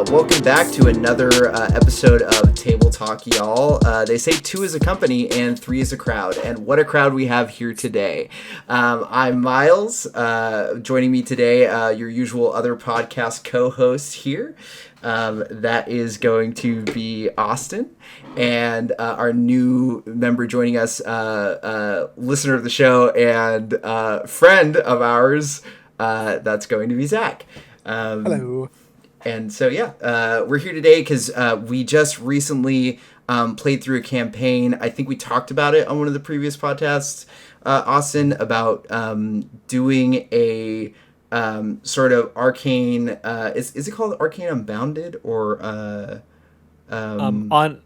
Welcome back to another episode of Table Talk, y'all. They say two is a company and three is a crowd, and what a crowd we have here today. I'm Myles. Joining me today, your usual other podcast co-host here. That is going to be Austin, and our new member joining us, listener of the show and friend of ours, that's going to be Zach. Hello. And so, we're here today because we just recently played through a campaign. I think we talked about it on one of the previous podcasts, Austin, about doing a sort of arcane. Is it called Arcane Unbounded or Unearthed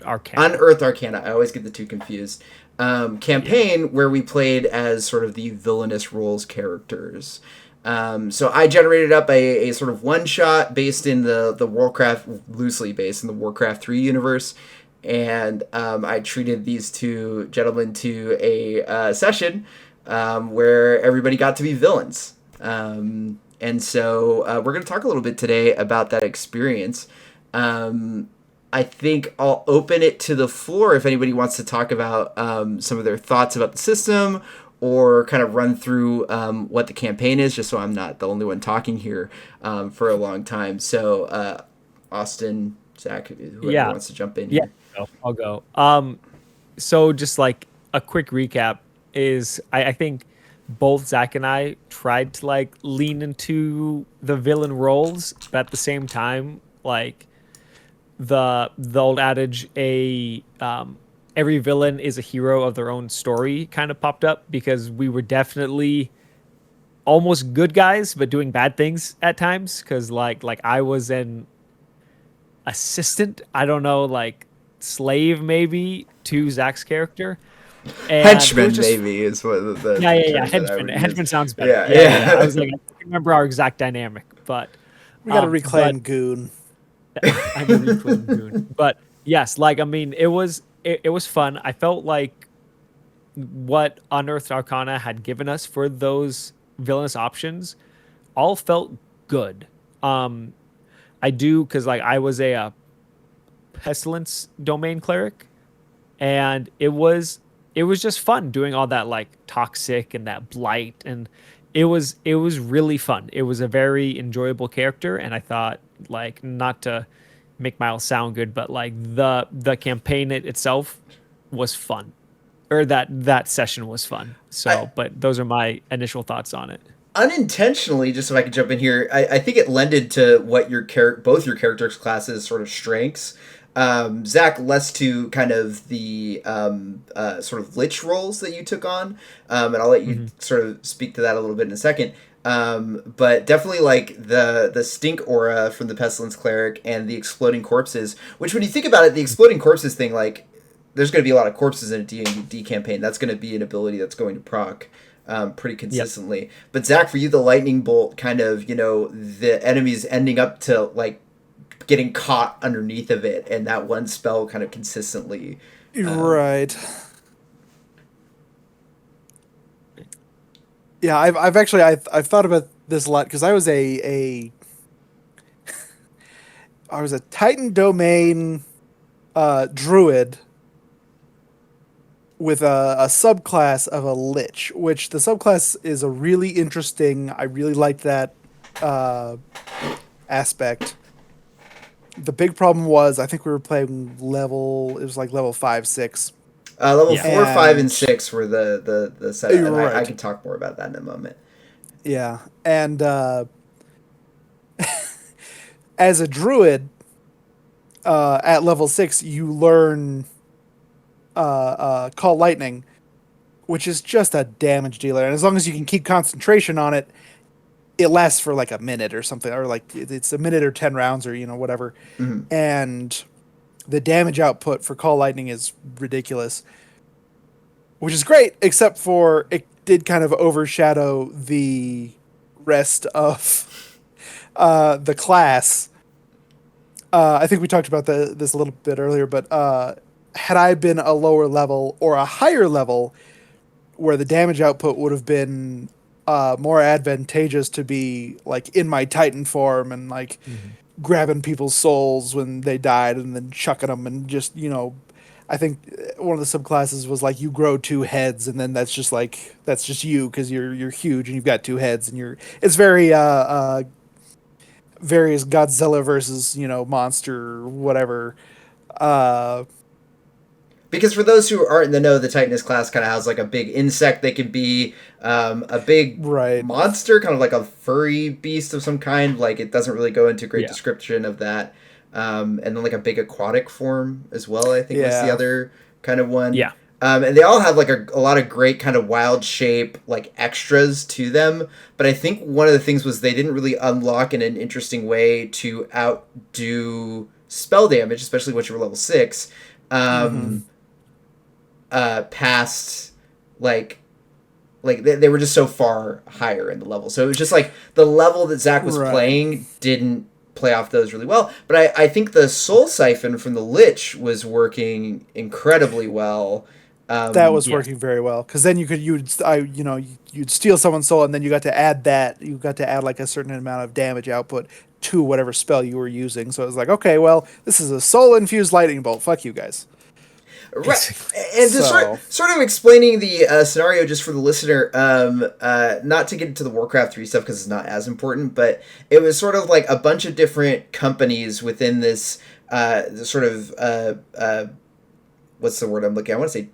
Arcana? Unearthed Arcana. I always get the two confused. Campaign where we played as sort of the villainous roles characters. So I generated up a sort of one-shot based in the Warcraft, loosely based in the Warcraft 3 universe, and I treated these two gentlemen to a session where everybody got to be villains. And so we're going to talk a little bit today about that experience. I think I'll open it to the floor if anybody wants to talk about some of their thoughts about the system, or kind of run through what the campaign is, just so I'm not the only one talking here for a long time. So, Austin, Zach, whoever wants to jump in here. Yeah, I'll go. So just like a quick recap is I think both Zach and I tried to like lean into the villain roles, but at the same time, like the old adage, every villain is a hero of their own story kind of popped up, because we were definitely almost good guys, but doing bad things at times. Cause like I was an assistant, I don't know, like slave maybe to Zach's character. And henchman maybe is what the henchman sounds better. Yeah. I was like, I don't remember our exact dynamic, but We got to reclaim goon. I'm a reclaim goon. But yes, like, I mean, it was fun. I felt like what Unearthed Arcana had given us for those villainous options all felt good. I do, because like I was a pestilence domain cleric, and it was just fun doing all that like toxic and that blight, and it was really fun. It was a very enjoyable character, and I thought, like, not to make Myles sound good, but like the campaign itself was fun, or that session was fun. So, but those are my initial thoughts on it. Unintentionally, just if I could jump in here, I think it lended to what both your characters' classes' sort of strengths. Zach, less to kind of the sort of lich roles that you took on, and I'll let you sort of speak to that a little bit in a second. But definitely like the stink aura from the Pestilence Cleric and the exploding corpses, which when you think about it, the exploding corpses thing, like there's going to be a lot of corpses in a D&D campaign. That's going to be an ability that's going to proc pretty consistently. Yep. But Zach, for you, the lightning bolt kind of, the enemies ending up to like getting caught underneath of it, and that one spell kind of consistently. Right. Yeah, I've actually thought about this a lot, because I was a Titan domain druid with a subclass of a lich, which the subclass is a really interesting. I really liked that aspect. The big problem was, I think we were playing level 5, 6. Level 4, 5, and 6 were the set, and right. I can talk more about that in a moment. Yeah, and as a druid, at level 6, you learn Call Lightning, which is just a damage dealer, and as long as you can keep concentration on it, it lasts for like a minute or something, or like it's a minute or 10 rounds, or whatever. Mm-hmm. And the damage output for Call Lightning is ridiculous, which is great, except for it did kind of overshadow the rest of the class. I think we talked about this a little bit earlier, but had I been a lower level or a higher level, where the damage output would have been more advantageous to be like in my Titan form and like grabbing people's souls when they died and then chucking them and just I think one of the subclasses was like you grow two heads and then that's just you because you're huge and you've got two heads and it's very various Godzilla versus monster whatever. uh Because for those who aren't in the know, the Titanus class kind of has like a big insect. They can be a big right. monster, kind of like a furry beast of some kind. Like it doesn't really go into great Yeah. description of that. And then like a big aquatic form as well, I think was the Yeah. other kind of one. Yeah. And they all have like a lot of great kind of wild shape like extras to them. But I think one of the things was they didn't really unlock in an interesting way to outdo spell damage, especially once you were level 6. Mm-hmm. Past like they were just so far higher in the level, so it was just like the level that Zach was Right. playing didn't play off those really well. But I think the soul siphon from the Lich was working incredibly well. That was Yes. working very well because then you'd steal someone's soul and then you got to add like a certain amount of damage output to whatever spell you were using. So it was like, okay, well, this is a soul infused lightning bolt. Fuck you guys. Right, Basically. and to So- sort of explaining the scenario just for the listener, not to get into the Warcraft 3 stuff because it's not as important, but it was sort of like a bunch of different companies within this sort of what's the word I'm looking at? I want to say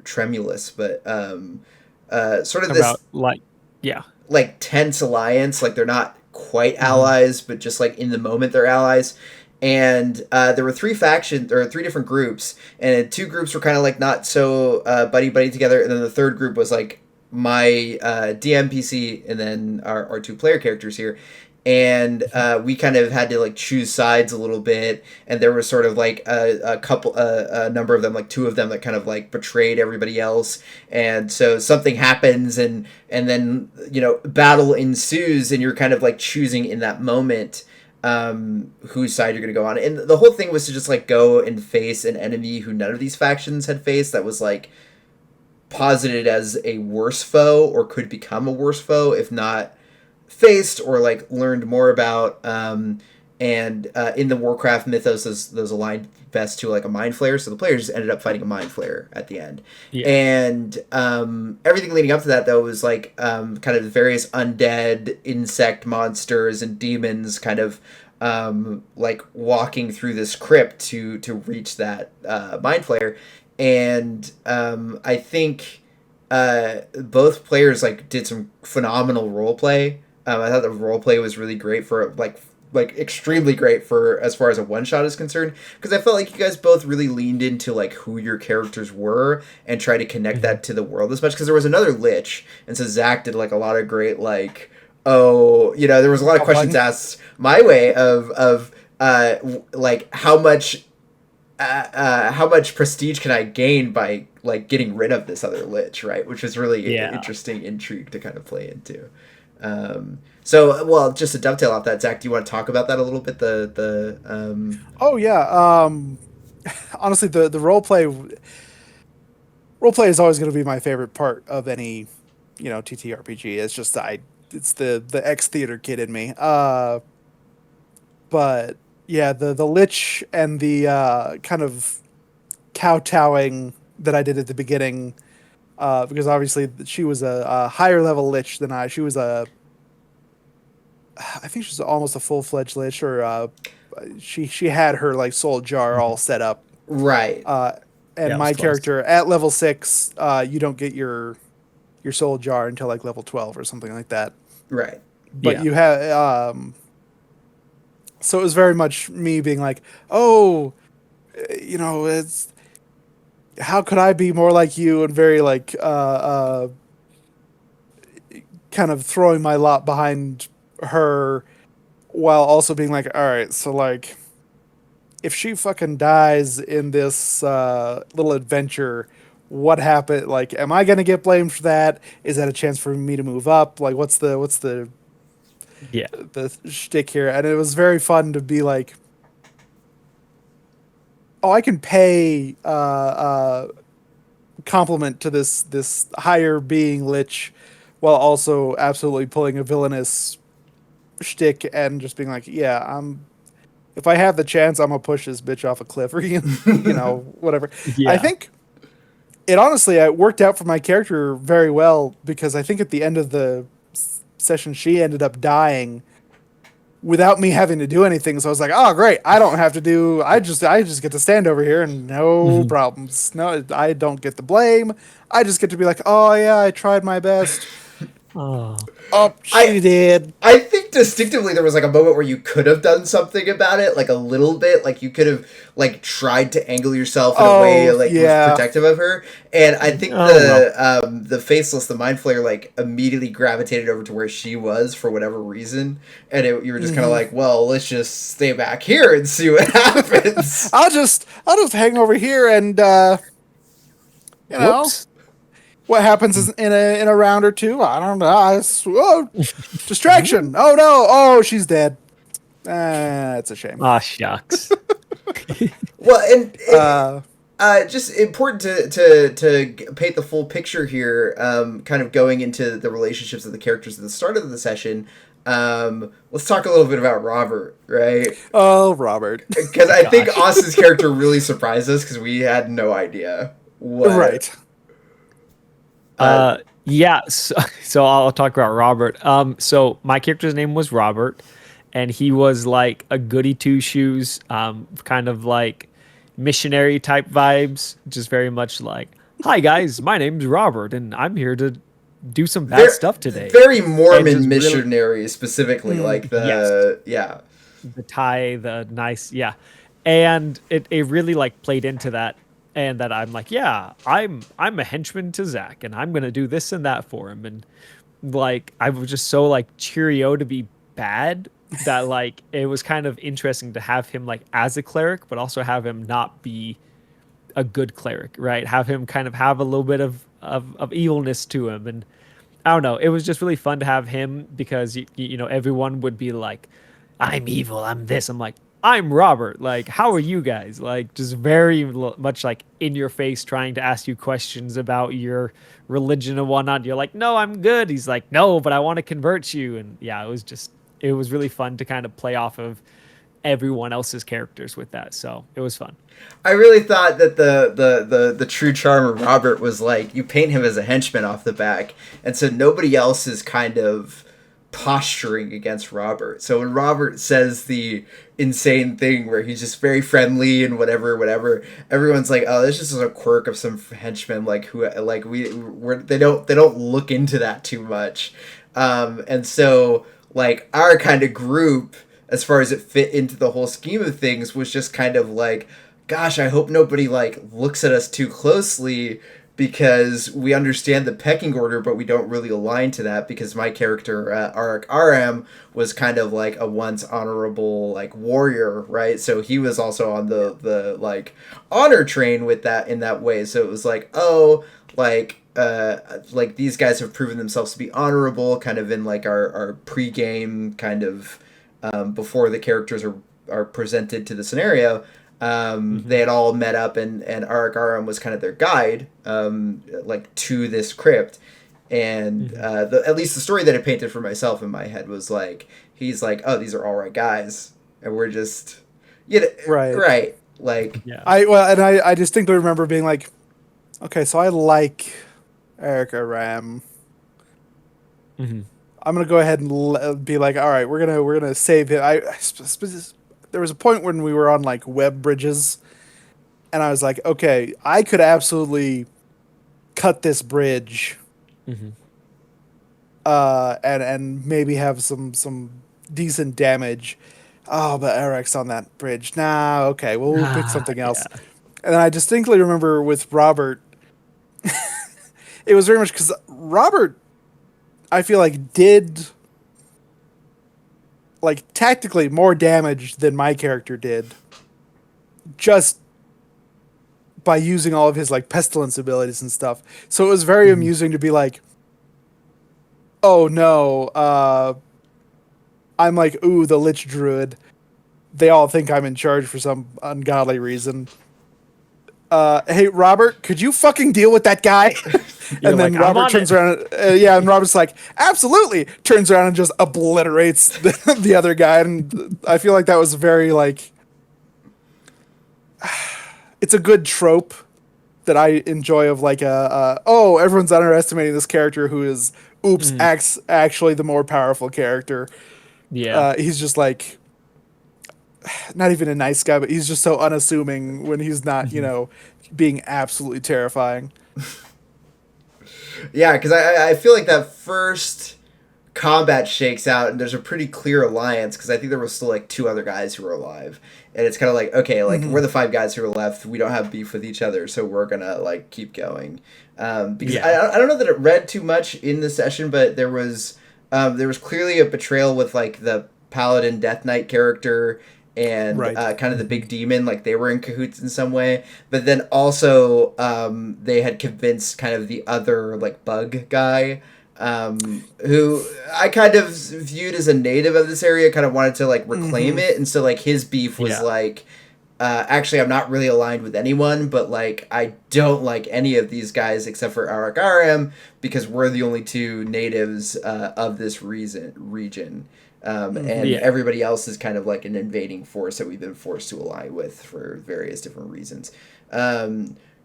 tremulous, but sort of this About like, yeah. like tense alliance. Like they're not quite allies, but just like in the moment they're allies. And there were 3 factions or 3 different groups, and 2 groups were kind of like not so buddy together, and then the third group was like my DMPC and then our 2 player characters here. And we kind of had to like choose sides a little bit, and there was sort of like a number of them, like 2 of them that kind of like betrayed everybody else, and so something happens, and then battle ensues, and you're kind of like choosing in that moment whose side you're going to go on. And the whole thing was to just like go and face an enemy who none of these factions had faced, that was like posited as a worse foe or could become a worse foe if not faced or like learned more about. And in the Warcraft mythos, those aligned best to like a mind flayer, so the players just ended up fighting a mind flayer at the end. Yeah. And everything leading up to that though was like kind of various undead insect monsters and demons kind of like walking through this crypt to reach that mind flayer. And I think both players like did some phenomenal role play. I thought the role play was really great for like extremely great for as far as a one shot is concerned, because I felt like you guys both really leaned into like who your characters were and tried to connect that to the world as much, because there was another Lich, and so Zach did like a lot of great like, there was a lot of questions asked my way of like how much prestige can I gain by like getting rid of this other Lich, right? Which was really an interesting intrigue to kind of play into. So, well, just to dovetail off that, Zach, do you want to talk about that a little bit? Oh yeah. Honestly, the role play is always going to be my favorite part of any TTRPG. It's just it's the ex theater kid in me. But yeah, the Lich and the kind of kowtowing that I did at the beginning, because obviously she was a higher level Lich than I. She was I think she's almost a full-fledged Lich, or she had her like soul jar all set up. Right. And Yeah, my it was close. character at level 6, you don't get your soul jar until like level 12 or something like that. Right. But Yeah. you have so it was very much me being like, oh, it's how could I be more like you, and very like kind of throwing my lot behind her, while also being like, all right, so like if she fucking dies in this little adventure, what happened? Like, am I gonna get blamed for that? Is that a chance for me to move up? Like, what's the Yeah. shtick here? And it was very fun to be like, oh, I can pay compliment to this higher being Lich, while also absolutely pulling a villainous shtick and just being like, yeah, if I have the chance, I'm gonna push this bitch off a cliff or whatever. Yeah. I think it honestly it worked out for my character very well because I think at the end of the session she ended up dying without me having to do anything. So I was like, oh great, I don't have to do. I just get to stand over here and no problems. No, I don't get the blame. I just get to be like, oh yeah, I tried my best. Oh. Oh, she did. I think distinctively there was like a moment where you could have done something about it, like a little bit. Like you could have like tried to angle yourself in a way like was protective of her. And I think the faceless, the mind flayer, like immediately gravitated over to where she was for whatever reason. And you were just kind of like, well, let's just stay back here and see what happens. I'll just hang over here and you know. Whoops. What happens is in a round or two? I don't know. Distraction. Oh no. Oh, she's dead. It's a shame. Ah, shucks. Well, and just important to paint the full picture here, kind of going into the relationships of the characters at the start of the session. Let's talk a little bit about Robert, right? Oh, Robert. Because I think Austin's character really surprised us because we had no idea what. Right. Yeah, so I'll talk about Robert. So my character's name was Robert, and he was like a goody two shoes, kind of like missionary type vibes, just very much like, hi guys, my name's Robert, and I'm here to do some bad stuff today. Very Mormon missionary, really, specifically, like the tie, the nice, and it really like played into that. And that I'm like, yeah, I'm a henchman to Zach, and I'm gonna do this and that for him, and like I was just so like cheerio to be bad that like it was kind of interesting to have him like as a cleric, but also have him not be a good cleric, right? Have him kind of have a little bit of evilness to him, and I don't know. It was just really fun to have him because you know everyone would be like, I'm evil, I'm this, I'm like, I'm Robert. Like, how are you guys? Like, just very much like in your face, trying to ask you questions about your religion and whatnot. You're like, no, I'm good. He's like, no, but I want to convert you. And yeah, it was really fun to kind of play off of everyone else's characters with that. So it was fun. I really thought that the true charm of Robert was like, you paint him as a henchman off the back. And so nobody else is kind of posturing against Robert. So when Robert says the insane thing where he's just very friendly and whatever, everyone's like, oh, this is just a quirk of some henchman, like who like they don't look into that too much. And so like our kind of group, as far as it fit into the whole scheme of things, was just kind of like, gosh, I hope nobody like looks at us too closely, because we understand the pecking order, but we don't really align to that, because my character, RM, was kind of like a once honorable like warrior, right? So he was also on the like honor train with that in that way. So it was like, oh, like these guys have proven themselves to be honorable, kind of in like our pregame kind of before the characters are presented to the scenario. They had all met up, and Arik Aram was kind of their guide, like to this crypt. And at least the story that I painted for myself in my head was like, he's like, oh, these are all right guys, and we're just, right, like, yeah. I distinctly remember being like, okay, so I like Arik Aram. Mm-hmm. I'm gonna go ahead and be like, all right, we're gonna save him. There was a point when we were on like web bridges, and I was like, okay, I could absolutely cut this bridge, and maybe have some decent damage. Oh, but Eric's on that bridge. Nah, okay, well, we'll pick something else. Yeah. And I distinctly remember with Robert, it was very much because Robert, I feel like, did like tactically more damage than my character did, just by using all of his like pestilence abilities and stuff. So it was very amusing to be like, oh no, I'm like, ooh, the Lich Druid. They all think I'm in charge for some ungodly reason. Hey, Robert, could you fucking deal with that guy? And then like, "I'm Robert on turns it." around, and Robert's like, absolutely, turns around and just obliterates the other guy. And I feel like that was very like, it's a good trope that I enjoy of like oh, everyone's underestimating this character who is oops Mhm. acts actually the more powerful character. Yeah. He's just like not even a nice guy, but he's just so unassuming when he's not, Mhm. being absolutely terrifying. Yeah, because I feel like that first combat shakes out and there's a pretty clear alliance because I think there was still like two other guys who were alive. And it's kind of like, okay, like Hmm. we're the five guys who are left. We don't have beef with each other, so we're gonna like keep going. Because Yeah. I don't know that it read too much in the session, but there was clearly a betrayal with like the Paladin Death Knight character and Right. kind of the Mhm. big demon, like they were in cahoots in some way. But then also they had convinced kind of the other like bug guy, who I kind of viewed as a native of this area, kind of wanted to like reclaim Hmm. it, and so like his beef was Yeah. like, actually, I'm not really aligned with anyone, but like I don't like any of these guys except for Arakaram because we're the only two natives of this region. Hmm. And Yeah. everybody else is kind of like an invading force that we've been forced to ally with for various different reasons.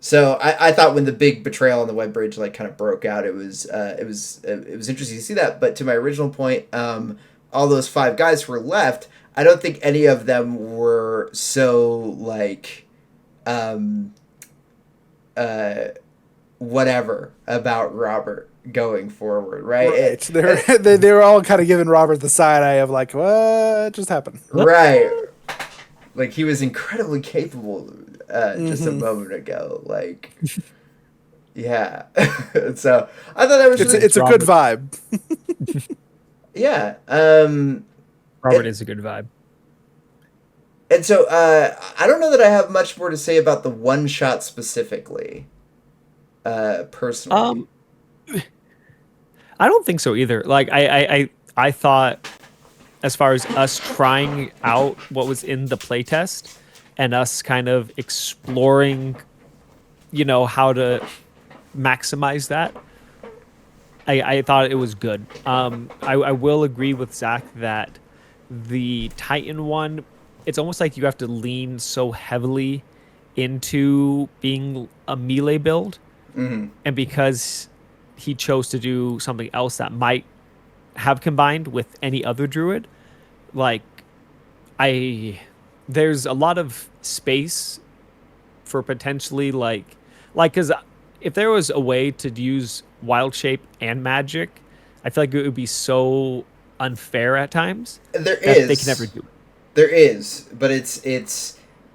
So I thought when the big betrayal on the web bridge like kind of broke out, it was interesting to see that. But to my original point, all those five guys who were left, I don't think any of them were so like um, uh, whatever about Robert going forward, right? Right. They were all kind of giving Robert the side eye of like, what just happened? Right. Like he was incredibly capable just a Hmm. moment ago. Like, yeah. So I thought that was It's really, it's a good Robert. vibe. yeah. Robert And, is a good vibe. and so I don't know that I have much more to say about the one shot specifically, personally. Um, I don't think so either. Like I thought as far as us trying out what was in the playtest and us kind of exploring, how to maximize that. I thought it was good. I will agree with Zach that the Titan one, it's almost like you have to lean so heavily into being a melee build, Hmm. and because he chose to do something else that might have combined with any other druid, like I there's a lot of space for potentially like because if there was a way to use wild shape and magic, I feel like it would be so unfair at times There that they can never is. do it. There is, but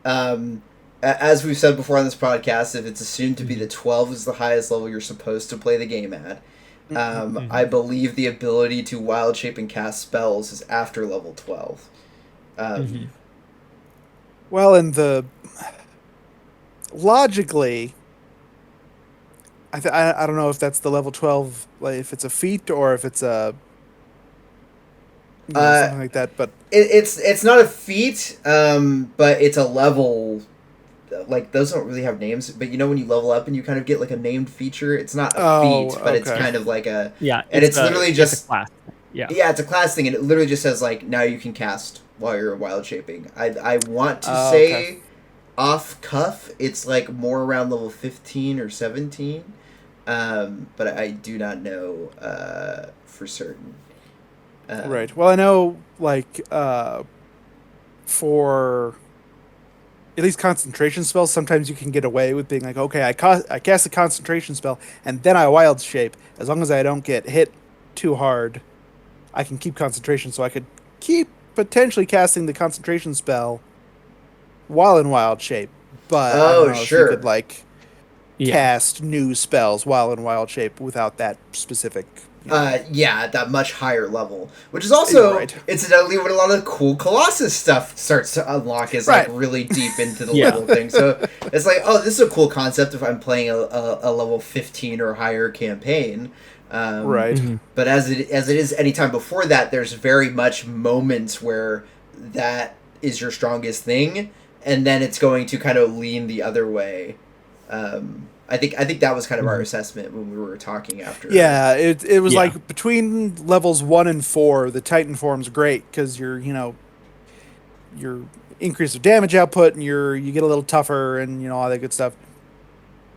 um, as we've said before on this podcast, if it's assumed to be Hmm. the 12 is the highest level you're supposed to play the game at, I Hmm. believe the ability to wild shape and cast spells is after level 12. Hmm. Um, Well, and the logically, I don't know if that's the level 12, like if it's a feat or if it's a uh, something like that. But it's not a feat, but it's a level. Like those don't really have names, but you know when you level up and you kind of get like a named feature, it's not a oh, feat, but it's okay. kind of like a, Yeah, and it's literally it's a just, class. Yeah. yeah, it's a class thing, and it literally just says like now you can cast while you're wild shaping. I want to Okay. say off cuff, it's like more around level 15 or 17, but I do not know for certain. Um, Right. Well, I know like for at least concentration spells, sometimes you can get away with being like, okay, I cast a concentration spell and then I wild shape. As long as I don't get hit too hard, I can keep concentration. So I could keep potentially casting the concentration spell while in wild shape. But I don't oh know if you could sure. like Yeah. cast new spells while in wild shape without that specific, Yeah, at that much higher level, which is You're also right. incidentally what a lot of the cool Colossus stuff starts to unlock is like Right. really deep into the Yeah. level thing. So it's like, oh, this is a cool concept if I'm playing a level 15 or higher campaign. Um, Right. Hmm. but as it is anytime before that, there's very much moments where that is your strongest thing, and then it's going to kind of lean the other way. Um, I think that was kind of our assessment when we were talking after. Yeah, it was Yeah. like between levels 1 and 4, the Titan form's great because your increase of damage output and you get a little tougher and all that good stuff.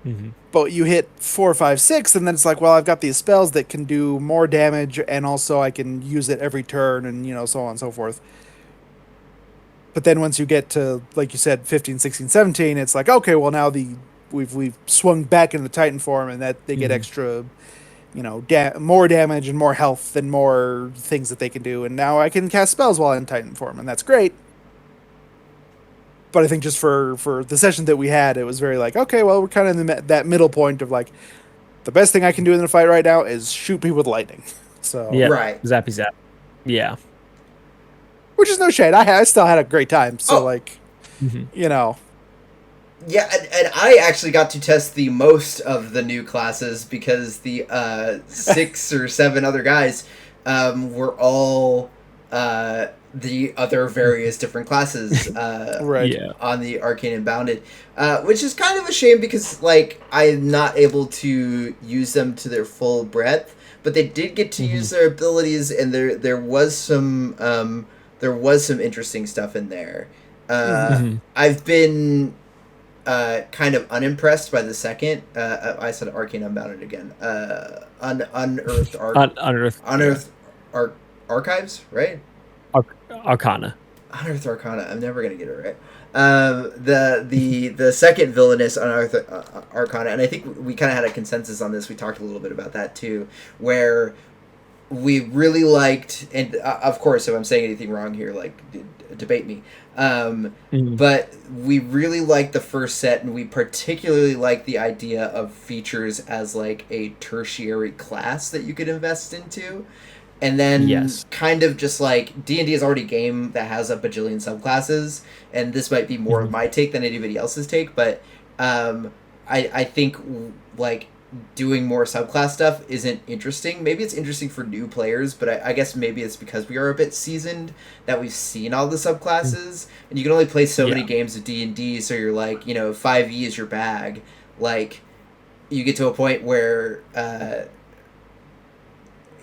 Mm-hmm. But you hit 4, 5, 6, and then it's like, well, I've got these spells that can do more damage, and also I can use it every turn, and so on and so forth. But then once you get to, like you said, 15, 16, 17, it's like, okay, well now we've swung back into the Titan form, and that they get extra, more damage and more health and more things that they can do, and now I can cast spells while in Titan form, and that's great. But I think just for the session that we had, it was very like, okay, well, we're kind of in that middle point of like, the best thing I can do in the fight right now is shoot people with lightning. So Yeah. Right. Zappy zap. Yeah. which is no shade. I still had a great time. So Mm-hmm. Yeah, and I actually got to test the most of the new classes because the 6 or 7 other guys were all the other various different classes right. Yeah. on the Arcane and Bounded, which is kind of a shame because I'm not able to use them to their full breadth, but they did get to use their abilities, and there was some interesting stuff in there. I've been kind of unimpressed by the second. I said Arcane Unbounded again. Unearthed Archives, right? Arcana. Unearthed Arcana. I'm never gonna get it right. The second villainous Unearthed Arcana, and I think we kind of had a consensus on this. We talked a little bit about that too, where we really liked, and of course, if I'm saying anything wrong here, debate me. But we really liked the first set, and we particularly liked the idea of features as like a tertiary class that you could invest into. And then kind of just like D&D is already a game that has a bajillion subclasses, and this might be more of my take than anybody else's take, but I think like doing more subclass stuff isn't interesting. Maybe it's interesting for new players, but I guess maybe it's because we are a bit seasoned that we've seen all the subclasses, and you can only play so many games of D&D, so you're like, 5e is your bag. Like, you get to a point where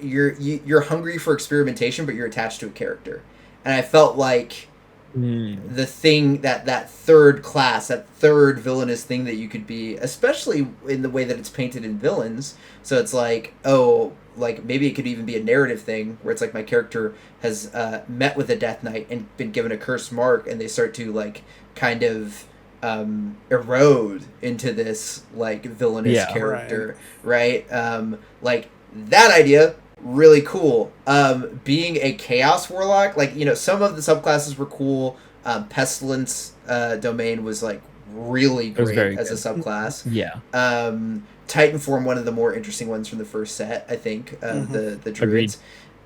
you're hungry for experimentation, but you're attached to a character. And I felt like the thing that third class, that third villainous thing that you could be, especially in the way that it's painted in Villains. So it's like, maybe it could even be a narrative thing where it's like my character has met with a Death Knight and been given a cursed mark, and they start to kind of erode into this villainous character, right? That idea. Really cool. Being a Chaos Warlock, some of the subclasses were cool. Pestilence Domain was really great as a subclass. Yeah. Titan Form, one of the more interesting ones from the first set, I think. The Druids.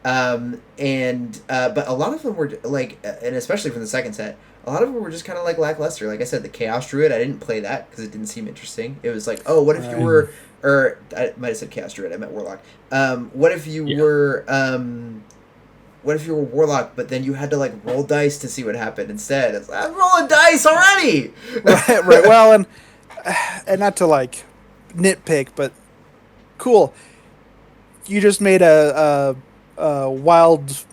But a lot of them were and especially from the second set, a lot of them were just kind of lackluster. Like I said, the Chaos Druid, I didn't play that because it didn't seem interesting. It was what if you were, or I might have said Chaos Druid, I meant Warlock. What if you were Warlock, but then you had to roll dice to see what happened instead? It's I'm rolling dice already. right. Well, and not to nitpick, but cool. You just made a wild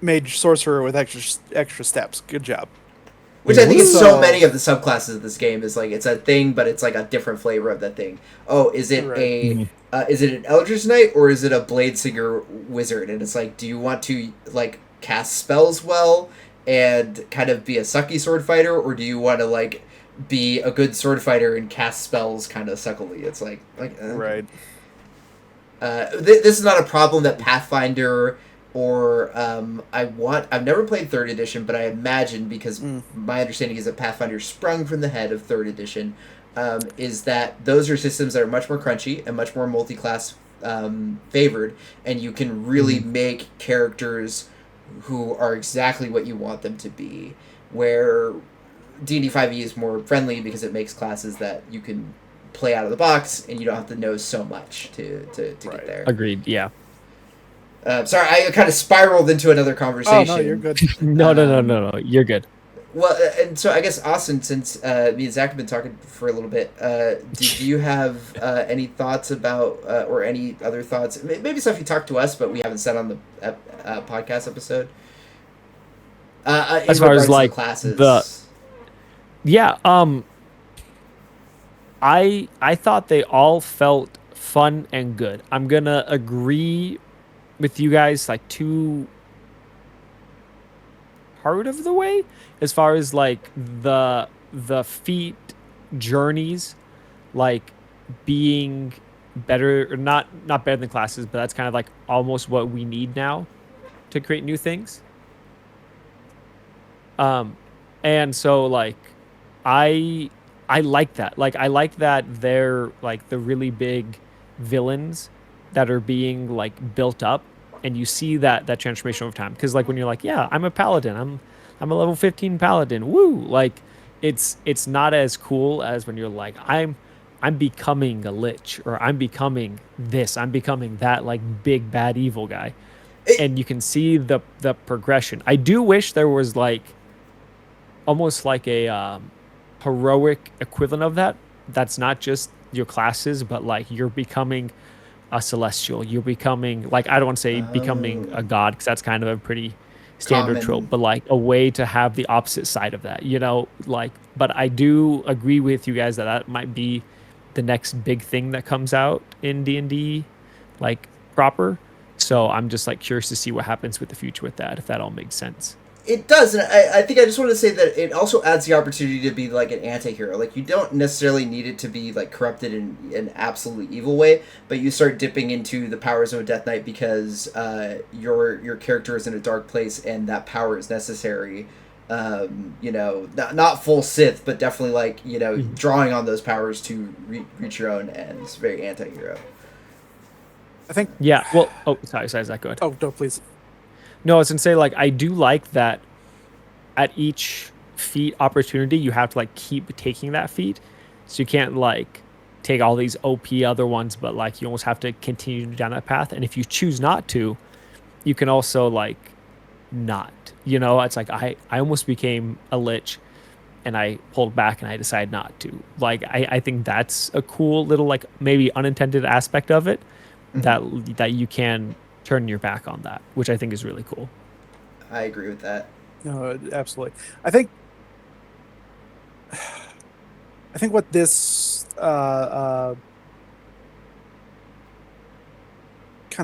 mage sorcerer with extra steps. Good job. Which I think is so many of the subclasses of this game is it's a thing, but it's a different flavor of that thing. Oh, is it is it an Eldritch Knight or is it a Bladesinger wizard? And it's do you want to cast spells well and kind of be a sucky sword fighter, or do you want to be a good sword fighter and cast spells kind of suckily? It's right. This is not a problem that Pathfinder or I've never played 3rd edition, but I imagine, because my understanding is that Pathfinder sprung from the head of 3rd edition, is that those are systems that are much more crunchy and much more multi-class favored, and you can really make characters who are exactly what you want them to be, where D&D 5e is more friendly because it makes classes that you can play out of the box and you don't have to know so much to get there. Agreed, yeah. Sorry, I kind of spiraled into another conversation. Oh, no, you're good. No, you're good. Well, and so I guess Austin, since me and Zach have been talking for a little bit, do you have any thoughts about or any other thoughts? Maybe stuff you talked to us, but we haven't said on the podcast episode. As In far as regards to the like classes. yeah, I thought they all felt fun and good. I'm gonna agree with you guys like two part of the way as far as like the feat journeys like being better or not better than classes, but that's kind of like almost what we need now to create new things. Um, and so like I I like that. Like I like that they're like the really big villains that are being like built up and you see that transformation over time. Because like when you're like, yeah, I'm a paladin. I'm a level 15 paladin. Woo! Like it's not as cool as when you're like, I'm becoming a lich or I'm becoming this, I'm becoming that like big bad evil guy. It, And you can see the progression. I do wish there was like almost like a heroic equivalent of that. That's not just your classes, but like you're becoming a celestial. You're becoming like I don't want to say becoming a oh, god because that's kind of a pretty standard trope, common. but like a way to have the opposite side of that, you know, like but I do agree with you guys that that might be the next big thing that comes out in D&D like proper. So I'm just like curious to see what happens with the future with that if that all makes sense. It does, and I think I just want to say that it also adds the opportunity to be like an anti-hero. Like, you don't necessarily need it to be like corrupted in an absolutely evil way, but you start dipping into the powers of a Death Knight because your character is in a dark place and that power is necessary. You know, not full Sith, but definitely like, you know, Mhm. drawing on those powers to reach your own ends. Very anti-hero. I think. Yeah. Well, oh, sorry, Zach, go ahead. Oh no, please. No, I was gonna say like I do like that at each feat opportunity you have to like keep taking that feat. So you can't like take all these OP other ones, but like you almost have to continue down that path. And if you choose not to, you can also like not. You know, it's like I almost became a lich and I pulled back and I decided not to. Like I think that's a cool little like maybe unintended aspect of it Hmm. that that you can turn your back on that, which I think is really cool. I agree with that. No, absolutely. I think. I think what this kind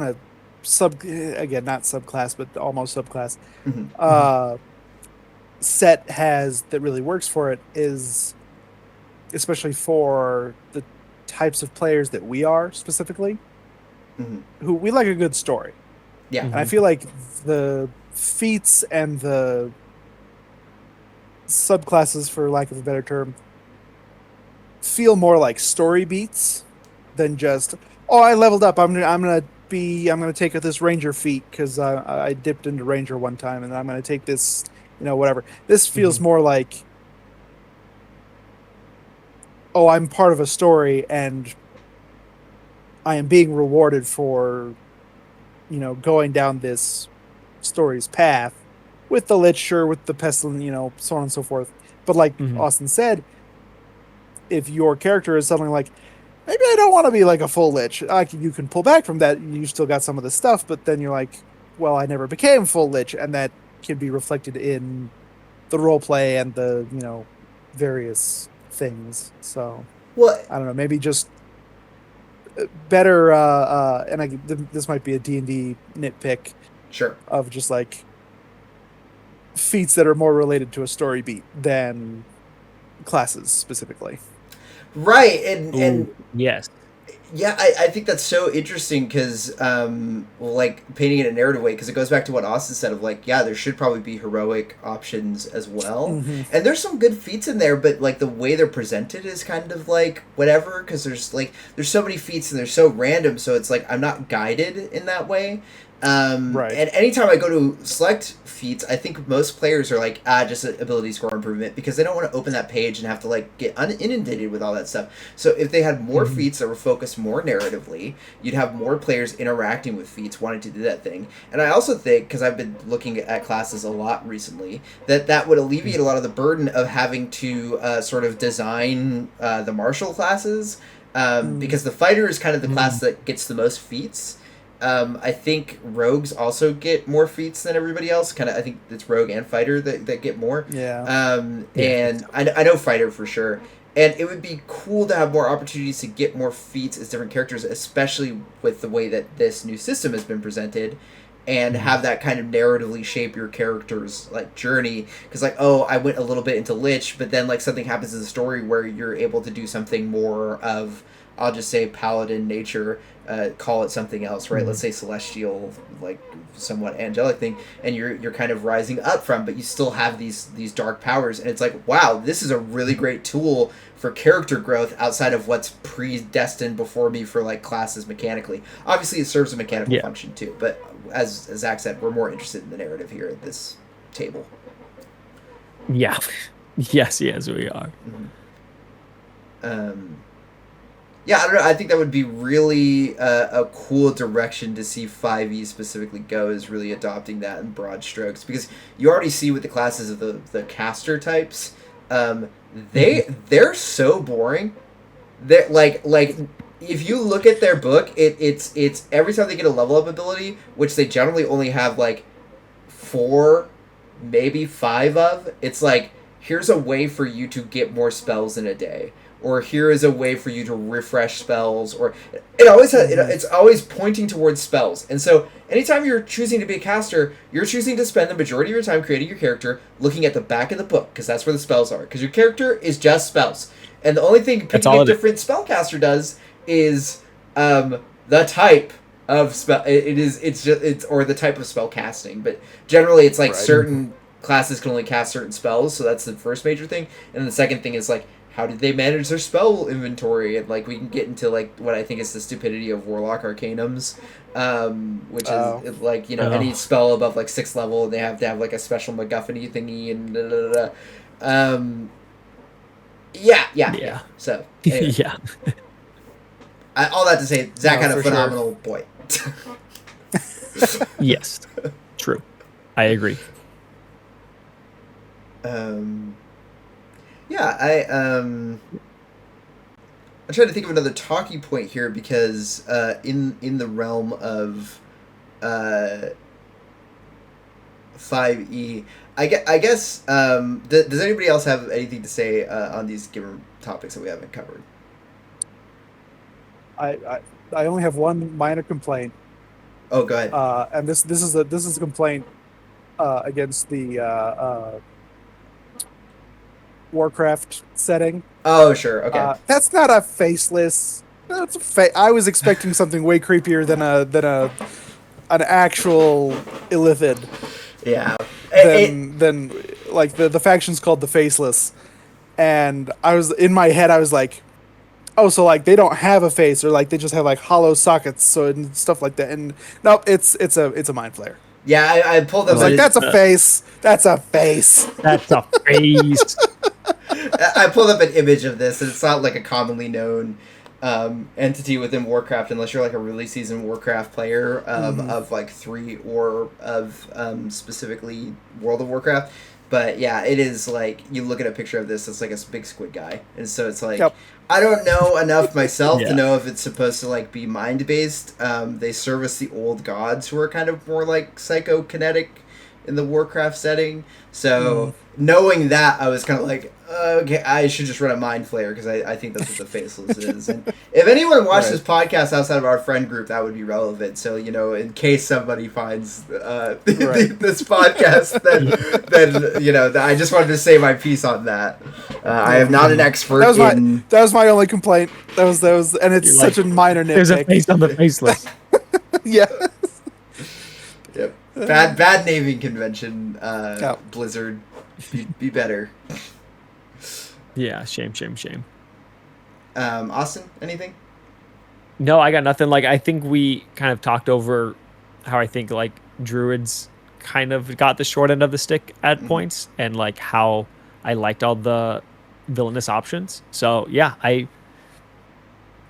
of sub again not subclass but almost subclass Hmm. uh, set has that really works for it is especially for the types of players that we are specifically, Hmm. who we like a good story. Yeah. And I Hmm. feel like the feats and the subclasses, for lack of a better term, feel more like story beats than just, oh, I leveled up. I'm gonna take this ranger feat because I dipped into ranger one time, and I'm gonna take this, whatever. This feels Hmm. more like, oh, I'm part of a story, and I am being rewarded for, going down this story's path with the lich, sure, with the pestilence, so on and so forth. But like Hmm. Austin said, if your character is something like, maybe I don't want to be like a full lich, you can pull back from that. You still got some of the stuff, but then you're like, well, I never became full lich, and that can be reflected in the role play and the various things. So Well, I don't know, maybe just better. And this might be a D&D nitpick sure. of just like feats that are more related to a story beat than classes specifically. Right, and Ooh, yes. yeah, I think that's so interesting because, well, like painting it in a narrative way, because it goes back to what Austin said of like, yeah, there should probably be heroic options as well, Mm-hmm. and there's some good feats in there, but like the way they're presented is kind of like whatever, because there's so many feats and they're so random, so it's like I'm not guided in that way. Right. And anytime I go to select feats, I think most players are like, just an ability score improvement because they don't want to open that page and have to like get inundated with all that stuff. So if they had more feats that were focused more narratively, you'd have more players interacting with feats, wanting to do that thing. And I also think, because I've been looking at classes a lot recently, that would alleviate a lot of the burden of having to sort of design the martial classes, because the fighter is kind of the class that gets the most feats. I think rogues also get more feats than everybody else. I think it's rogue and fighter that get more. Yeah. And I know fighter for sure. And it would be cool to have more opportunities to get more feats as different characters, especially with the way that this new system has been presented, and have that kind of narratively shape your character's like journey. Because like, oh, I went a little bit into Lich, but then like something happens in the story where you're able to do something more of, I'll just say paladin nature, call it something else, right? Let's say celestial, like somewhat angelic thing, and you're kind of rising up from, but you still have these dark powers, and it's like, wow, this is a really great tool for character growth outside of what's predestined before me for like classes mechanically. Obviously, it serves a mechanical function too, but as Zach said, we're more interested in the narrative here at this table. Yeah. Yes, we are. Yeah, I don't know. I think that would be really a cool direction to see 5e specifically go, is really adopting that in broad strokes. Because you already see with the classes of the caster types, they're so boring. They're like if you look at their book, it's every time they get a level up ability, which they generally only have like 4, maybe 5 of, it's like, here's a way for you to get more spells in a day. Or here is a way for you to refresh spells, or it always has, it's always pointing towards spells. And so anytime you're choosing to be a caster, you're choosing to spend the majority of your time creating your character, looking at the back of the book, because that's where the spells are. Because your character is just spells, and the only thing picking a different spellcaster does is the type of spell. It's or the type of spell casting. But generally, it's like certain classes can only cast certain spells, so that's the first major thing. And the second thing is like, how did they manage their spell inventory? And like we can get into like what I think is the stupidity of Warlock Arcanums, which is like, you know, any spell above like 6th level, they have to have like a special MacGuffin thingy and yeah. So anyway. Yeah. All that to say, Zach had a phenomenal point. Yes, true. I agree. Yeah, I'm trying to think of another talking point here, because in the realm of 5e, I guess does anybody else have anything to say on these given topics that we haven't covered? I only have one minor complaint. Oh, go ahead. And this is a complaint against the Warcraft setting. Oh, sure. Okay. That's not a faceless. That's I was expecting something way creepier than an actual Illithid. Yeah. Than like the faction's called the Faceless, and I was in my head I was like, oh, so like they don't have a face, or like they just have like hollow sockets, so and stuff like that. And no, it's a mind flayer. Yeah, I pulled up. I was like, that's a face. That's a face. That's a face. I pulled up an image of this, and it's not like a commonly known entity within Warcraft, unless you're like a really seasoned Warcraft player of like 3 or of specifically World of Warcraft. But yeah, it is like, you look at a picture of this, it's like a big squid guy, and so it's like, I don't know enough myself to know if it's supposed to like be mind based. They service the old gods, who are kind of more like psychokinetic in the Warcraft setting. So knowing that, I was kind of like, okay, I should just run a mind flayer, because I think that's what the Faceless is. And if anyone watched this podcast outside of our friend group, that would be relevant. So, you know, in case somebody finds this podcast, then you know, I just wanted to say my piece on that. I am not an expert. That was my only complaint. That was, and it's such a minor nitpick. There's a face on the Faceless. Yeah. Yep. Bad naming convention. Blizzard, be better. Yeah, shame. Austin, anything? No, I got nothing. Like, I think we kind of talked over how I think like druids kind of got the short end of the stick at Mm-hmm. points, and like how I liked all the villainous options. So yeah, I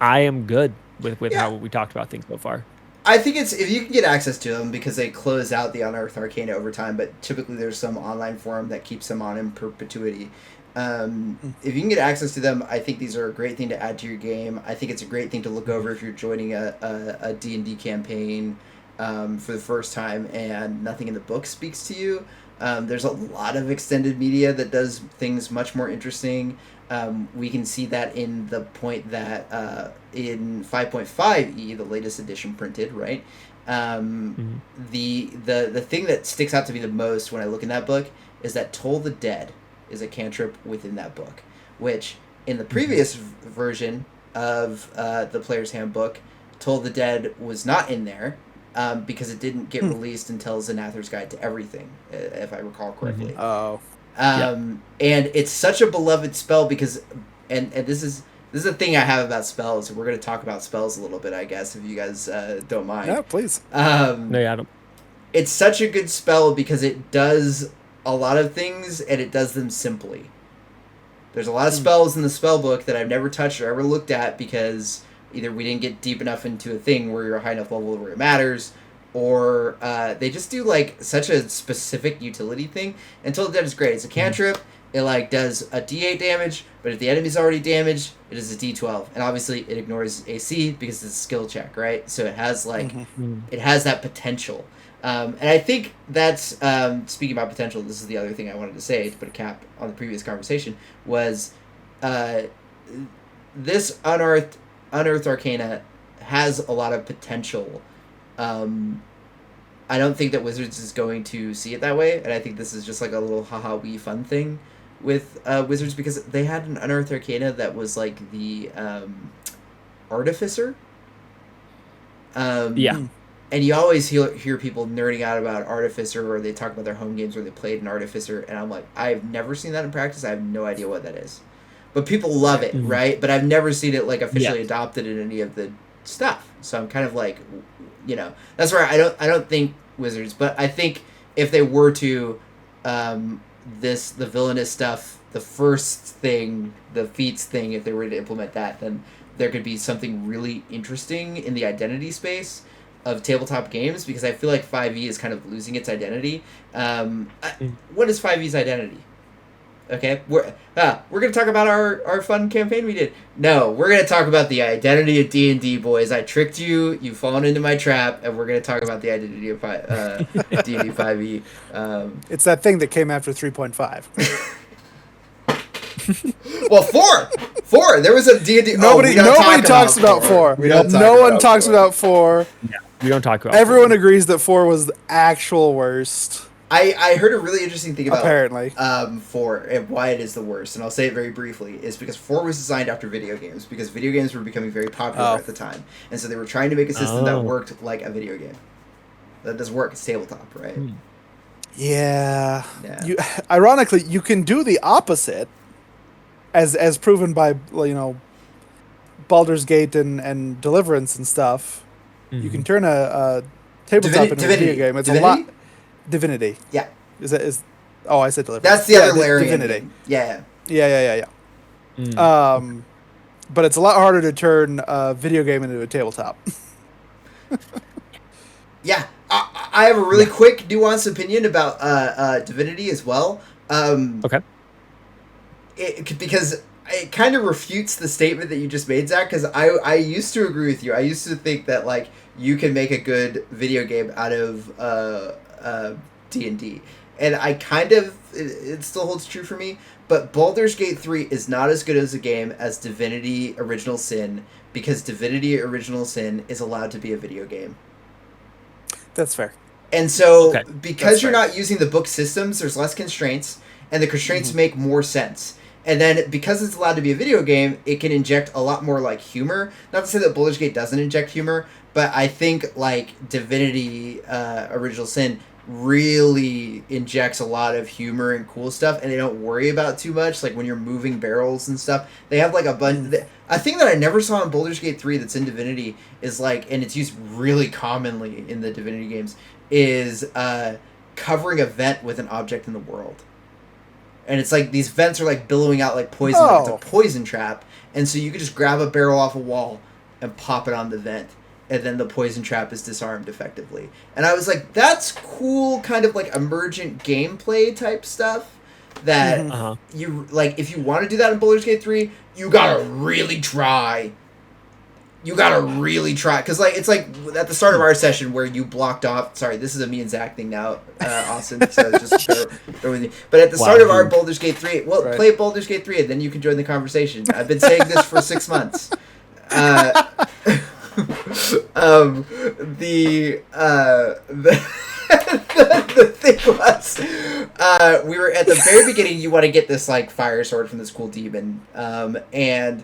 am good with Yeah, how we talked about things so far. I think it's if you can get access to them because they close out the Unearthed Arcana over time, but typically there's some online forum that keeps them on in perpetuity. If you can get access to them, I think these are a great thing to add to your game. I think it's a great thing to look over if you're joining a D&D campaign for the first time and nothing in the book speaks to you. There's a lot of extended media that does things much more interesting. We can see that in the point that in 5.5e, the latest edition printed, right? Mhm. The thing that sticks out to me the most when I look in that book is that Toll the Dead is a cantrip within that book, which in the previous version of the Player's Handbook, Toll the Dead was not in there because it didn't get released until Xanathar's Guide to Everything, if I recall correctly. Mhm. Oh, And it's such a beloved spell because, and this is a thing I have about spells. We're going to talk about spells a little bit, I guess, if you guys don't mind. yeah, please. No, yeah, I don't. It's such a good spell because it does a lot of things and it does them simply. There's a lot of spells in the spell book that I've never touched or ever looked at because either we didn't get deep enough into a thing where you're a high enough level where it matters, or they just do like such a specific utility thing. Until the Dead is great. It's a cantrip. It like does a D8 damage, but if the enemy's already damaged, it is a D12. And obviously it ignores AC because it's a skill check, right? So it has like it has that potential. And I think that's speaking about potential. This is the other thing I wanted to say to put a cap on the previous conversation was this unearthed arcana has a lot of potential. I don't think that Wizards is going to see it that way, and I think this is just like a little haha wee fun thing with Wizards because they had an unearthed arcana that was like the artificer. Yeah. And you always hear people nerding out about Artificer, or they talk about their home games where they played an Artificer, and I'm like, I've never seen that in practice. I have no idea what that is. But people love it, right? But I've never seen it like officially adopted in any of the stuff. So I'm kind of like, that's where I don't think Wizards, but I think if they were to, the villainous stuff, the first thing, the feats thing, if they were to implement that, then there could be something really interesting in the identity space of tabletop games because I feel like 5e is kind of losing its identity. What is 5e's identity? Okay, we're gonna talk about our fun campaign we did. No, we're gonna talk about the identity of D&D, boys. I tricked you. You've fallen into my trap, and we're gonna talk about the identity of D&D 5e. It's that thing that came after 3.5. Well, 4. There was a D&D. Nobody talks about 4. No one talks about 4. Yeah, we don't talk about. Everyone agrees that 4 was the actual worst. I heard a really interesting thing about apparently 4 and why it is the worst, and I'll say it very briefly, is because 4 was designed after video games because video games were becoming very popular at the time, and so they were trying to make a system that worked like a video game. That does work. It's tabletop, right? Yeah. Ironically, you can do the opposite, as proven by Baldur's Gate and Deliverance and stuff. You can turn a tabletop into a video game. It's Divinity? a lot. Divinity. Yeah. Oh, I said Deliverance. That's the other layer. Divinity. Yeah. But it's a lot harder to turn a video game into a tabletop. Yeah. I have a really quick, nuanced opinion about Divinity as well. Okay. Because it kind of refutes the statement that you just made, Zach, because I used to agree with you. I used to think that, like, you can make a good video game out of D&D. And I kind of... It still holds true for me, but Baldur's Gate 3 is not as good as a game as Divinity Original Sin, because Divinity Original Sin is allowed to be a video game. That's fair. And so, because you're not using the book systems, there's less constraints, and the constraints make more sense. And then, because it's allowed to be a video game, it can inject a lot more, like, humor. Not to say that Baldur's Gate doesn't inject humor, but I think, like, Divinity Original Sin really injects a lot of humor and cool stuff, and they don't worry about too much. Like when you're moving barrels and stuff, they have like a bunch. A thing that I never saw in Baldur's Gate 3 that's in Divinity is like, and it's used really commonly in the Divinity games, is covering a vent with an object in the world. And it's like these vents are like billowing out like poison. Like it's a poison trap, and so you could just grab a barrel off a wall and pop it on the vent, and then the poison trap is disarmed effectively. And I was like, that's cool, kind of like emergent gameplay type stuff that you like. If you want to do that in Baldur's Gate 3, you gotta really try. You gotta really try, because like it's like at the start of our session where you blocked off. Sorry, this is a me and Zach thing now, Austin. So just bear with me. But at the start of our Baldur's Gate 3, play Baldur's Gate 3, and then you can join the conversation. I've been saying this for 6 months. The thing was, we were at the very beginning. You want to get this like fire sword from this cool demon, and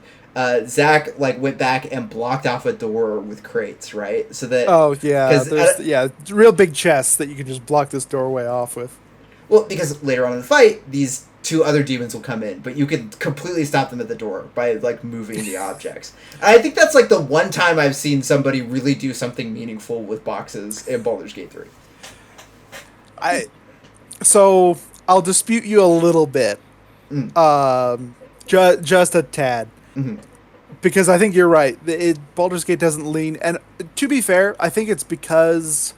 Zach like went back and blocked off a door with crates, right? So that there's real big chests that you can just block this doorway off with. Well, because later on in the fight, these two other demons will come in, but you could completely stop them at the door by like moving the objects. And I think that's like the one time I've seen somebody really do something meaningful with boxes in Baldur's Gate 3. So I'll dispute you a little bit, just a tad, because I think you're right. Baldur's Gate doesn't lean, and to be fair, I think it's because,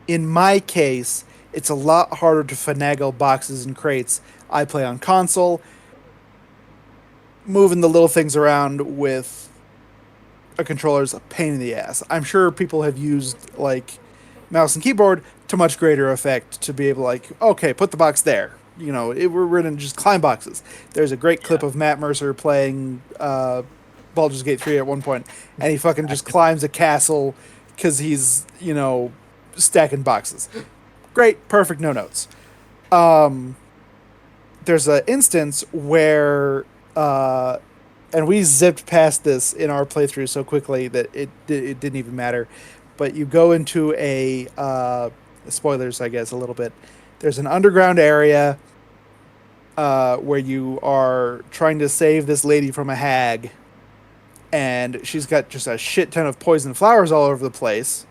in my case, it's a lot harder to finagle boxes and crates. I play on console, moving the little things around with a controller is a pain in the ass. I'm sure people have used like mouse and keyboard to much greater effect to be able to like, okay, put the box there. You know, we're going to just climb boxes. There's a great clip of Matt Mercer playing Baldur's Gate 3 at one point, and he fucking just climbs a castle because he's, you know, stacking boxes. Great, perfect, no notes. There's an instance where, and we zipped past this in our playthrough so quickly that it didn't even matter, but you go into a, spoilers, I guess, a little bit. There's an underground area where you are trying to save this lady from a hag, and she's got just a shit ton of poison flowers all over the place.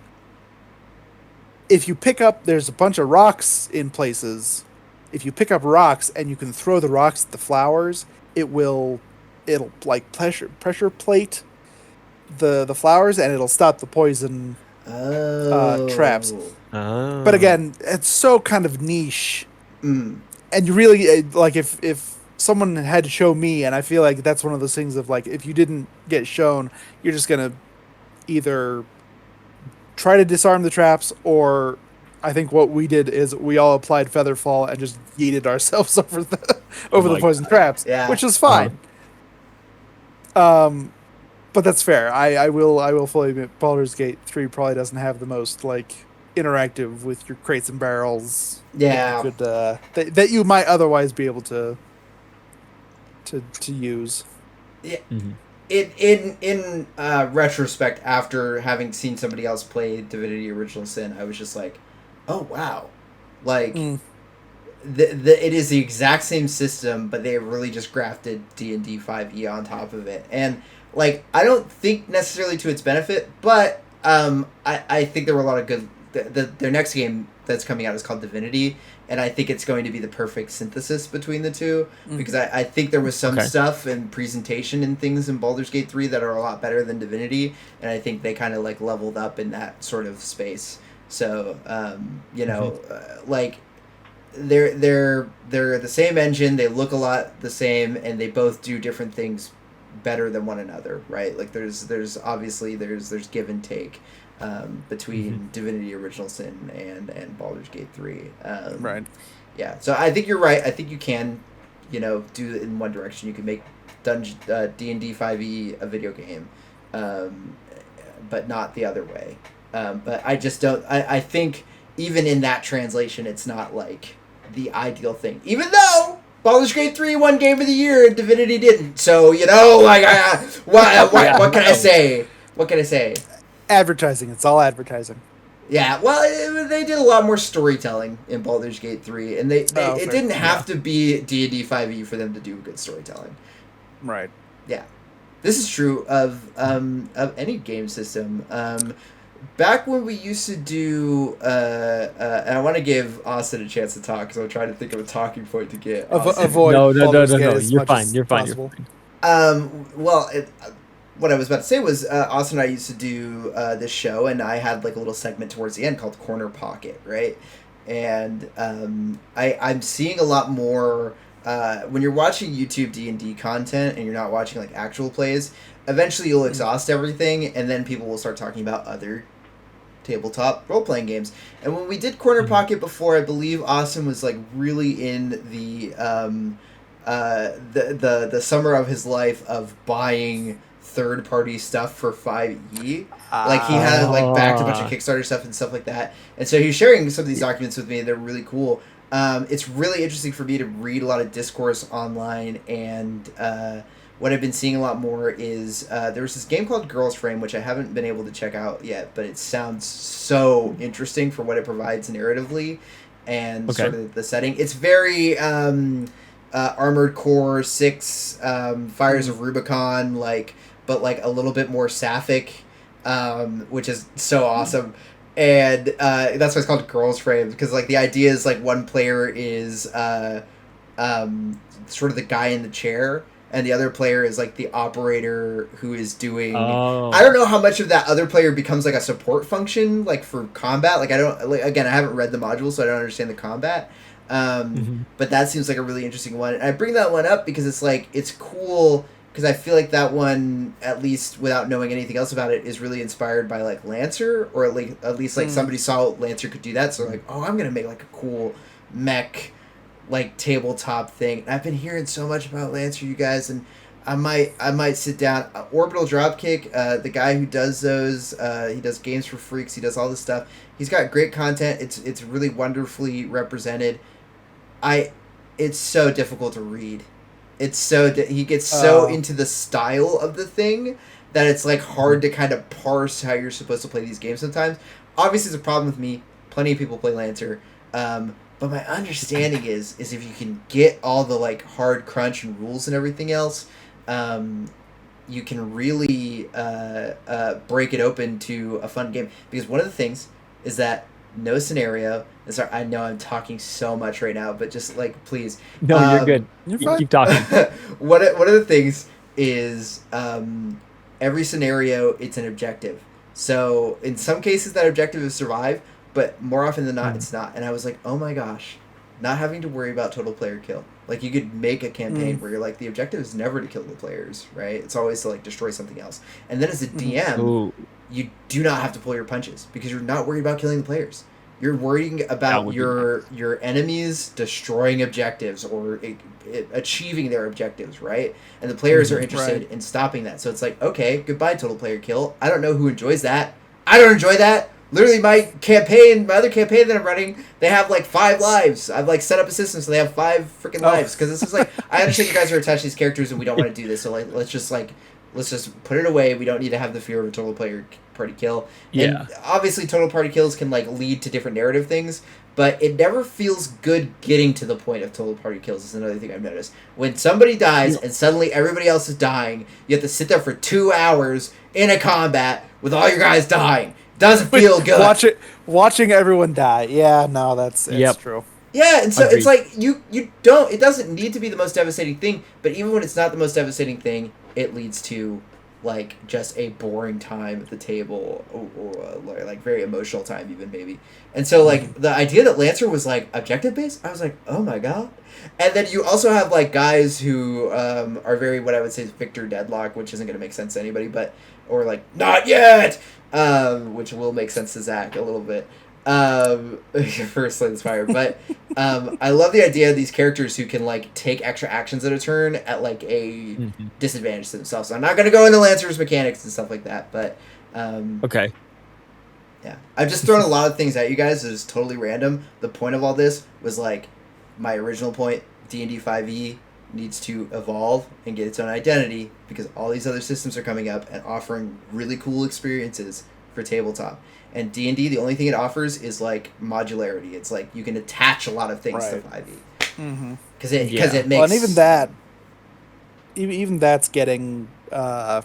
If you pick up, there's a bunch of rocks in places. If you pick up rocks and you can throw the rocks at the flowers, it'll like pressure plate the flowers, and it'll stop the poison traps. But again, it's so kind of niche, and you really like if someone had to show me, and I feel like that's one of those things of like if you didn't get shown, you're just gonna either try to disarm the traps, or I think what we did is we all applied Featherfall and just yeeted ourselves over the poison traps, which is fine. But that's fair. I will fully admit Baldur's Gate 3 probably doesn't have the most like interactive with your crates and barrels. Yeah. That you might otherwise be able to use. Yeah. Mm-hmm. In retrospect, after having seen somebody else play Divinity Original Sin, I was just like, oh wow, like it is the exact same system, but they really just grafted D&D 5e on top of it. And like, I don't think necessarily to its benefit, but I think there were a lot of good. Their next game that's coming out is called Divinity, and I think it's going to be the perfect synthesis between the two, because I think there was some stuff and presentation and things in Baldur's Gate 3 that are a lot better than Divinity, and I think they kind of like leveled up in that sort of space. So like they're the same engine, they look a lot the same, and they both do different things better than one another, right? Like there's obviously there's give and take between Divinity Original Sin and Baldur's Gate 3. Right. Yeah, so I think you're right. I think you can, do it in one direction. You can make D&D 5e a video game, but not the other way. But I just don't... I think even in that translation, it's not like the ideal thing. Even though Baldur's Gate 3 won Game of the Year and Divinity didn't. So, like, what can I say? What can I say? Advertising. It's all advertising. Yeah, well, they did a lot more storytelling in Baldur's Gate 3, and it fair. didn't have Yeah. to be D&D 5e for them to do good storytelling. Right. Yeah. This is true of any game system. Back when we used to do, and I want to give Austin a chance to talk because I'm trying to think of a talking point to get Austin. Avoid No, no, no, Baldur's no, Gate no. as You're much fine. as You're fine. You're possible. fine. Well, what I was about to say was Austin and I used to do this show, and I had like a little segment towards the end called Corner Pocket, right? And I'm seeing a lot more when you're watching YouTube D&D content and you're not watching like actual plays. Eventually, you'll exhaust everything, and then people will start talking about other tabletop role playing games. And when we did Corner Pocket before, I believe Austin was like really in the summer of his life of buying third party stuff for 5e. Like he had like backed a bunch of Kickstarter stuff and stuff like that. And so he's sharing some of these documents with me. They're really cool. It's really interesting for me to read a lot of discourse online, and what I've been seeing a lot more is there's this game called Girls Frame, which I haven't been able to check out yet, but it sounds so interesting for what it provides narratively and sort of the setting. It's very Armored Core 6, Fires of Rubicon, but like a little bit more sapphic, which is so awesome. And that's why it's called Girls Frame, because like the idea is like one player is sort of the guy in the chair, and the other player is like the operator who is doing. I don't know how much of that other player becomes like a support function, like for combat. Like I don't. Like, again, I haven't read the module, so I don't understand the combat. But that seems like a really interesting one. And I bring that one up because it's like it's cool. Because I feel like that one, at least without knowing anything else about it, is really inspired by like Lancer, or at least like somebody saw Lancer could do that, so like, oh, I'm gonna make like a cool mech, like tabletop thing. And I've been hearing so much about Lancer, you guys, and I might sit down. Orbital Dropkick, the guy who does those, he does Games for Freaks, he does all this stuff. He's got great content. It's really wonderfully represented. It's so difficult to read. It's so he gets so into the style of the thing that it's like hard to kind of parse how you're supposed to play these games sometimes. Obviously, it's a problem with me. Plenty of people play Lancer, but my understanding is if you can get all the like hard crunch and rules and everything else, you can really break it open to a fun game. Because one of the things is that no scenario. Sorry, I know I'm talking so much right now, but just like please. No, you're good. You're You fine. keep talking. one of the things is every scenario it's an objective. So in some cases that objective is survive, but more often than not it's not. And I was like, oh my gosh, not having to worry about total player kill. Like you could make a campaign where you're like the objective is never to kill the players, right? It's always to like destroy something else. And then as a DM, you do not have to pull your punches because you're not worried about killing the players. You're worrying about your enemies destroying objectives or achieving their objectives, right? And the players are interested in stopping that. So it's like, okay, goodbye, total player kill. I don't know who enjoys that. I don't enjoy that. Literally, my other campaign that I'm running, they have like 5 lives. I've like set up a system so they have 5 freaking lives. Because this is like, I understand you guys are attached to these characters and we don't want to do this. So like, let's just put it away. We don't need to have the fear of a total player party kill. Yeah. And obviously total party kills can like lead to different narrative things, but it never feels good getting to the point of total party kills is another thing I've noticed. When somebody dies and suddenly everybody else is dying, you have to sit there for 2 hours in a combat with all your guys dying. Doesn't feel good. Watching everyone die. Yeah, no, it's true. Yeah, and so Agreed. it's like it doesn't need to be the most devastating thing, but even when it's not the most devastating thing, it leads to like just a boring time at the table or like very emotional time even maybe. And so like the idea that Lancer was like objective based, I was like, oh my god. And then you also have like guys who are very what I would say is Victor Deadlock, which isn't going to make sense to anybody, but or like not yet, which will make sense to Zach a little bit. For Slay Fire, but I love the idea of these characters who can like take extra actions at a turn at like a disadvantage to themselves. So I'm not gonna go into Lancer's mechanics and stuff like that, but Okay. yeah, I've just thrown a lot of things at you guys. It's totally random. The point of all this was like my original point: D&D 5e needs to evolve and get its own identity because all these other systems are coming up and offering really cool experiences for tabletop. And D&D, the only thing it offers is like modularity. It's like you can attach a lot of things to 5e. Because it makes. Well, and even that's getting. I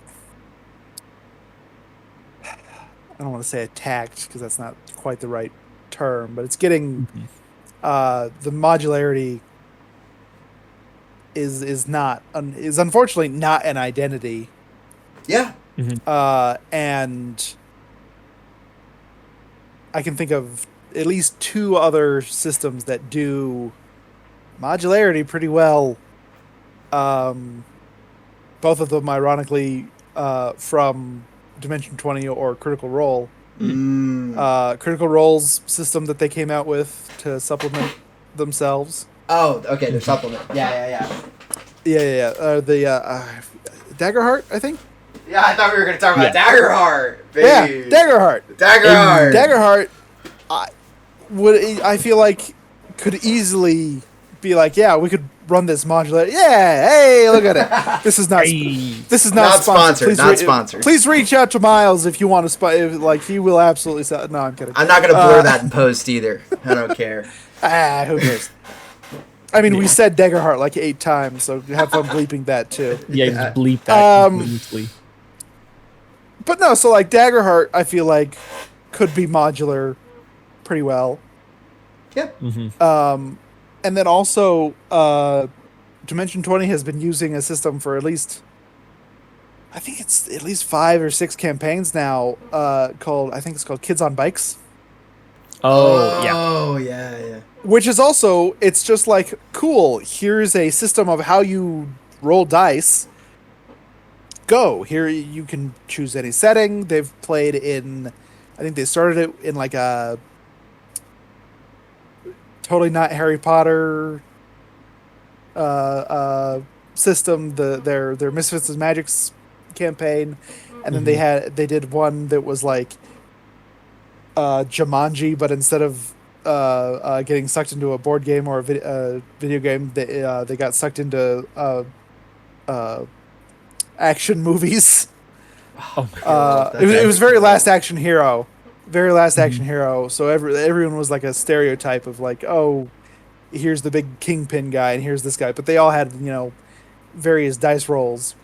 don't want to say attacked because that's not quite the right term, but it's getting the modularity is unfortunately not an identity. Yeah. And I can think of at least 2 other systems that do modularity pretty well. Both of them, ironically, from Dimension 20 or Critical Role. Critical Role's system that they came out with to supplement themselves. Oh, okay, their supplement. Yeah. The Daggerheart, I think. Yeah, I thought we were going to talk about Daggerheart, baby. Yeah, Daggerheart. Daggerheart. I feel like could easily be like, yeah, we could run this modular. Yeah, hey, look at it. This is not sponsored. Not sponsored. Please reach out to Myles if you want to he will absolutely sell. No, I'm kidding. I'm not going to blur that in post either. I don't care. Who cares? I mean, we said Daggerheart like 8 times, so have fun bleeping that too. Yeah, just bleep that completely. But no, so like Daggerheart, I feel like could be modular pretty well. Yep. And then also, Dimension 20 has been using a system for at least, I think it's at least 5 or 6 campaigns now, called Kids on Bikes. Oh, yeah. Which is also, it's just like, cool, here's a system of how you roll dice. Go. Here you can choose any setting. They've played in, I think they started it in like a totally not Harry Potter system, their Misfits and Magics campaign, and then they did one that was like Jumanji, but instead of getting sucked into a board game or a video game, they got sucked into action movies. Oh my God, it was very Last Action Hero. Action Hero. So everyone was like a stereotype of like, oh, here's the big kingpin guy and here's this guy. But they all had, various dice rolls.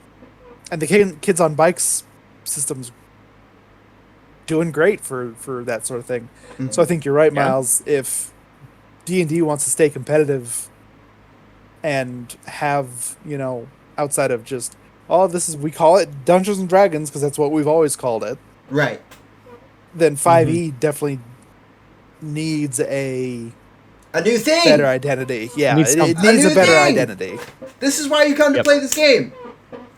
And the Kids on Bikes system's doing great for that sort of thing. So I think you're right, Myles. If D&D wants to stay competitive and have, outside of just, we call it Dungeons and Dragons because that's what we've always called it. Right. Then 5e definitely needs a new thing, better identity. Yeah, it needs a better identity. This is why you come to play this game.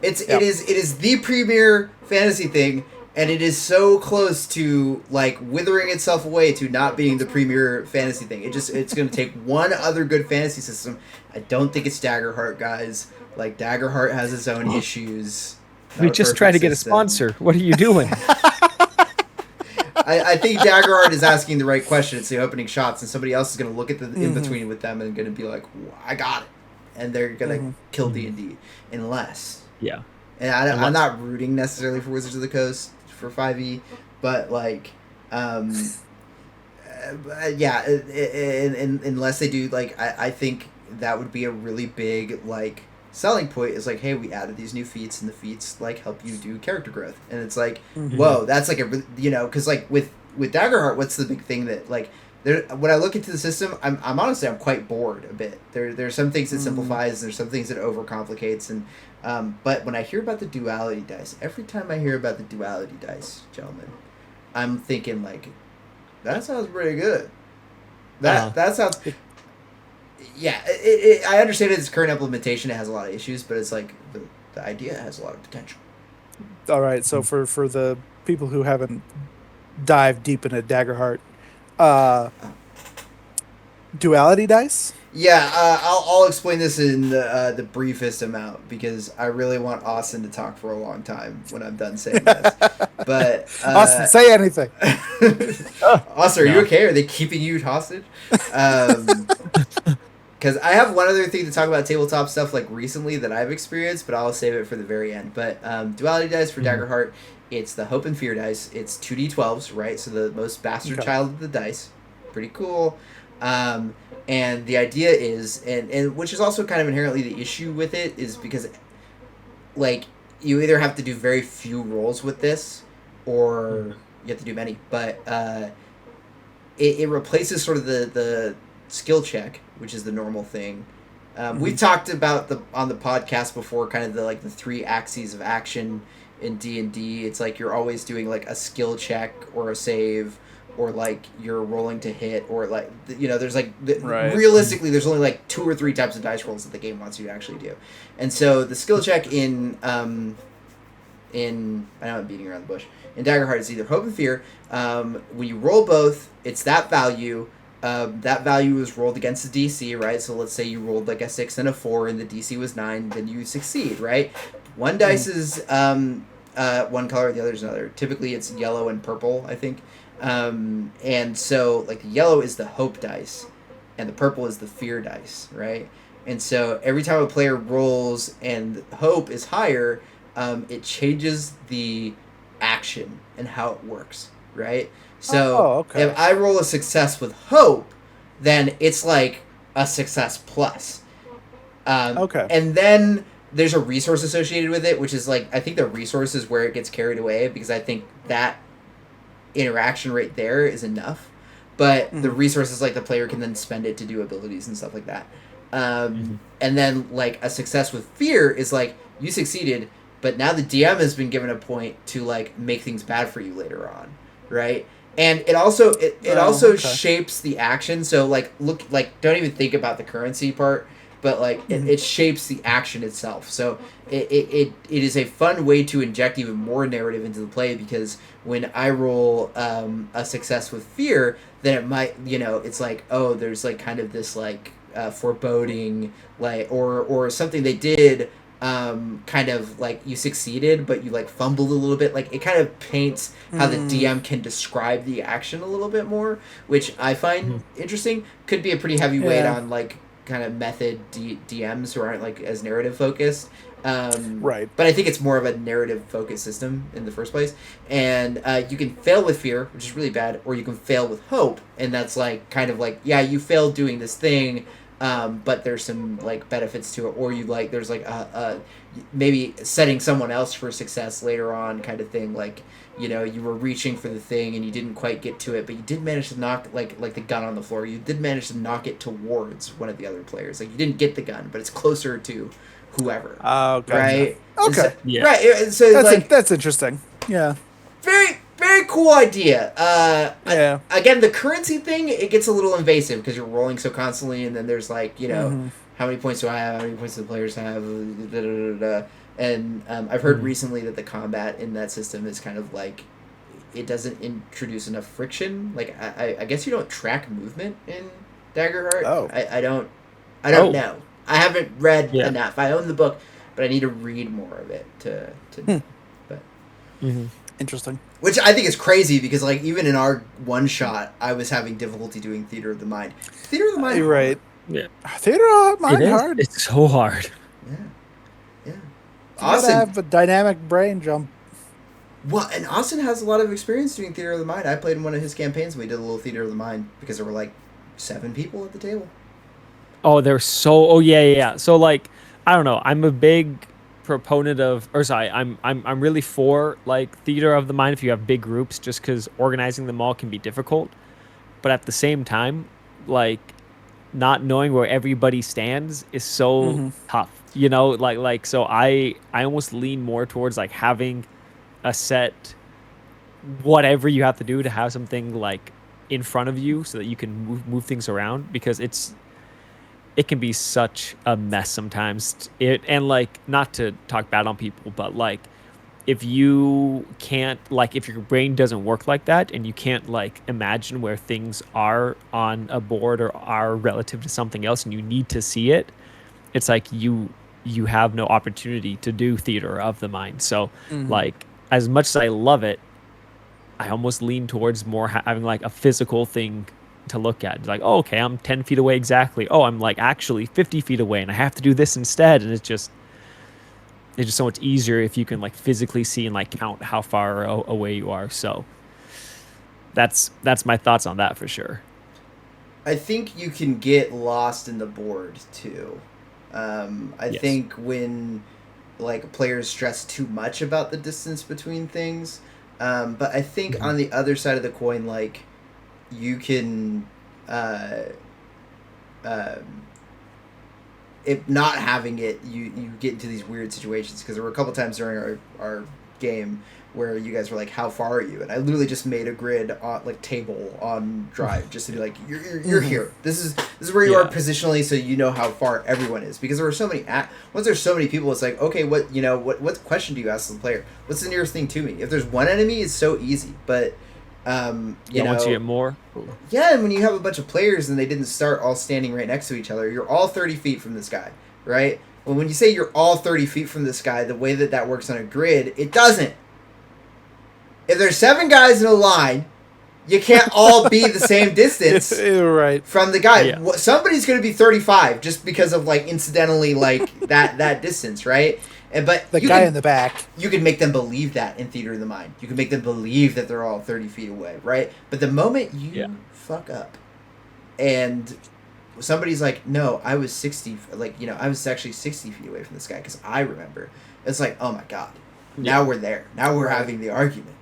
It is the premier fantasy thing, and it is so close to like withering itself away to not being the premier fantasy thing. It's going to take one other good fantasy system. I don't think it's Daggerheart, guys. Like Daggerheart has its own issues. We just tried to get a sponsor. What are you doing? I think Daggerheart is asking the right question. It's the opening shots, and somebody else is going to look at the in-between with them and going to be like, I got it. And they're going to kill D&D. Unless. Yeah. And I'm not rooting necessarily for Wizards of the Coast for 5e, but like, unless they do, like, I think that would be a really big, like, selling point is like, hey, we added these new feats, and the feats like help you do character growth, and it's like, whoa, that's like a, because like with Daggerheart, what's the big thing that like when I look into the system, I'm honestly I'm quite bored a bit. There's some things it simplifies, there's some things it overcomplicates, and but when I hear about the duality dice, every time I hear about the duality dice, gentlemen, I'm thinking like, that sounds pretty good. That sounds. Yeah, I understand its current implementation. It has a lot of issues, but it's like the idea has a lot of potential. All right, so for the people who haven't dived deep into Daggerheart, duality dice? Yeah, I'll explain this in the briefest amount because I really want Austin to talk for a long time when I'm done saying this. But Austin, say anything. Austin, are you okay? Are they keeping you hostage? Because I have one other thing to talk about tabletop stuff like recently that I've experienced, but I'll save it for the very end. But duality dice for Daggerheart It's the hope and fear dice. It's 2d12s, right? So the most bastard Okay. child of the dice. Pretty cool. And the idea is, and which is also kind of inherently the issue with it, is because, like, you either have to do very few rolls with this, or you have to do many. But it replaces sort of the skill check, which is the normal thing. We've talked about on the podcast before, kind of the three axes of action in D&D. It's like you're always doing like a skill check or a save, or like you're rolling to hit, or like there's like Right. realistically there's only like 2 or 3 types of dice rolls that the game wants you to actually do. And so the skill check in I know I'm beating around the bush. In Daggerheart, it's either hope and fear. When you roll both, it's that value. That value is rolled against the DC, right? So let's say you rolled like a 6 and a 4 and the DC was 9, then you succeed, right? One dice is one color, the other is another. Typically it's yellow and purple, I think. And so like the yellow is the hope dice and the purple is the fear dice, right? And so every time a player rolls and hope is higher, it changes the action and how it works, right? So if I roll a success with hope, then it's like a success plus. And then there's a resource associated with it, which is like, I think the resource is where it gets carried away, because I think that interaction right there is enough. But the resource is like the player can then spend it to do abilities and stuff like that. And then like a success with fear is like, you succeeded, but now the DM has been given a point to like make things bad for you later on, right? And it also shapes the action. So like don't even think about the currency part, but like it shapes the action itself. So it is a fun way to inject even more narrative into the play, because when I roll a success with fear, then it might, it's like, oh, there's like kind of this like foreboding, like or something they did. Kind of like you succeeded but you like fumbled a little bit, like it kind of paints how the DM can describe the action a little bit more, which I find interesting. Could be a pretty heavy weight on like kind of method DMs who aren't like as narrative focused, right, but I think it's more of a narrative focused system in the first place. And you can fail with fear, which is really bad, or you can fail with hope, and that's like kind of like, yeah, you failed doing this thing, but there's some like benefits to it, or you like there's like a maybe setting someone else for success later on kind of thing, like you were reaching for the thing and you didn't quite get to it, but you did manage to knock like the gun on the floor, you did manage to knock it towards one of the other players, like you didn't get the gun but it's closer to whoever. Right? Okay. So, right, so that's interesting. Yeah, very very cool idea. Yeah. Again, the currency thing, it gets a little invasive because you're rolling so constantly, and then there's like, how many points do I have? How many points do the players have? Da, da, da, da. And I've heard recently that the combat in that system is kind of like, it doesn't introduce enough friction. Like I guess you don't track movement in Daggerheart. Oh. I don't know. I haven't read enough. I own the book, but I need to read more of it to know. But interesting. which I think is crazy, because like even in our one shot, I was having difficulty doing Theater of the Mind. Theater of the Mind, You're right. Yeah. Theater of the Mind hard. It's so hard. Yeah. You Austin, gotta have a dynamic brain jump. well, and Austin has a lot of experience doing Theater of the Mind. I played in one of his campaigns, and we did a little Theater of the Mind because there were like 7 people at the table. Oh, they're so. Oh yeah. So like, I don't know. I'm a big proponent of, or sorry, I'm really for like theater of the mind if you have big groups, just because organizing them all can be difficult. But at the same time, like, not knowing where everybody stands is so tough. Like so I almost lean more towards like having a set, whatever you have to do to have something like in front of you so that you can move things around, because it can be such a mess sometimes. And like, not to talk bad on people, but like, if you can't, like, if your brain doesn't work like that and you can't like imagine where things are on a board or are relative to something else, and you need to see it, it's like you have no opportunity to do theater of the mind. So like, as much as I love it, I almost lean towards more having like a physical thing to look at. It's like, oh, okay, I'm 10 feet away exactly. Oh, I'm like actually 50 feet away and I have to do this instead. And it's just so much easier if you can like physically see and like count how far away you are. So that's my thoughts on that for sure. I think you can get lost in the board too. I Yes. think when like players stress too much about the distance between things, but I think on the other side of the coin, like you can, if not having it, you get into these weird situations because there were a couple times during our game where you guys were like, "How far are you?" And I literally just made a grid on like table on Drive just to be like, "You're here. This is where you are positionally, so you know how far everyone is." Because there were so many once there's so many people, it's like, okay, what question do you ask the player? What's the nearest thing to me? If there's one enemy, it's so easy, but you know, once you get more, yeah, and when you have a bunch of players and they didn't start all standing right next to each other, you're all 30 feet from this guy, right? Well, when you say you're all 30 feet from this guy, the way that works on a grid, it doesn't. If there's 7 guys in a line, you can't all be the same distance right. from the guy. Yeah. Somebody's going to be 35 just because of, like, incidentally, like, that distance, right? But The guy in the back. you can make them believe that in Theater of the Mind. You can make them believe that they're all 30 feet away, right? But the moment you fuck up and somebody's like, no, I was 60, like, you know, I was actually 60 feet away from this guy because I remember. It's like, oh my God. Now we're there. Now we're having the argument.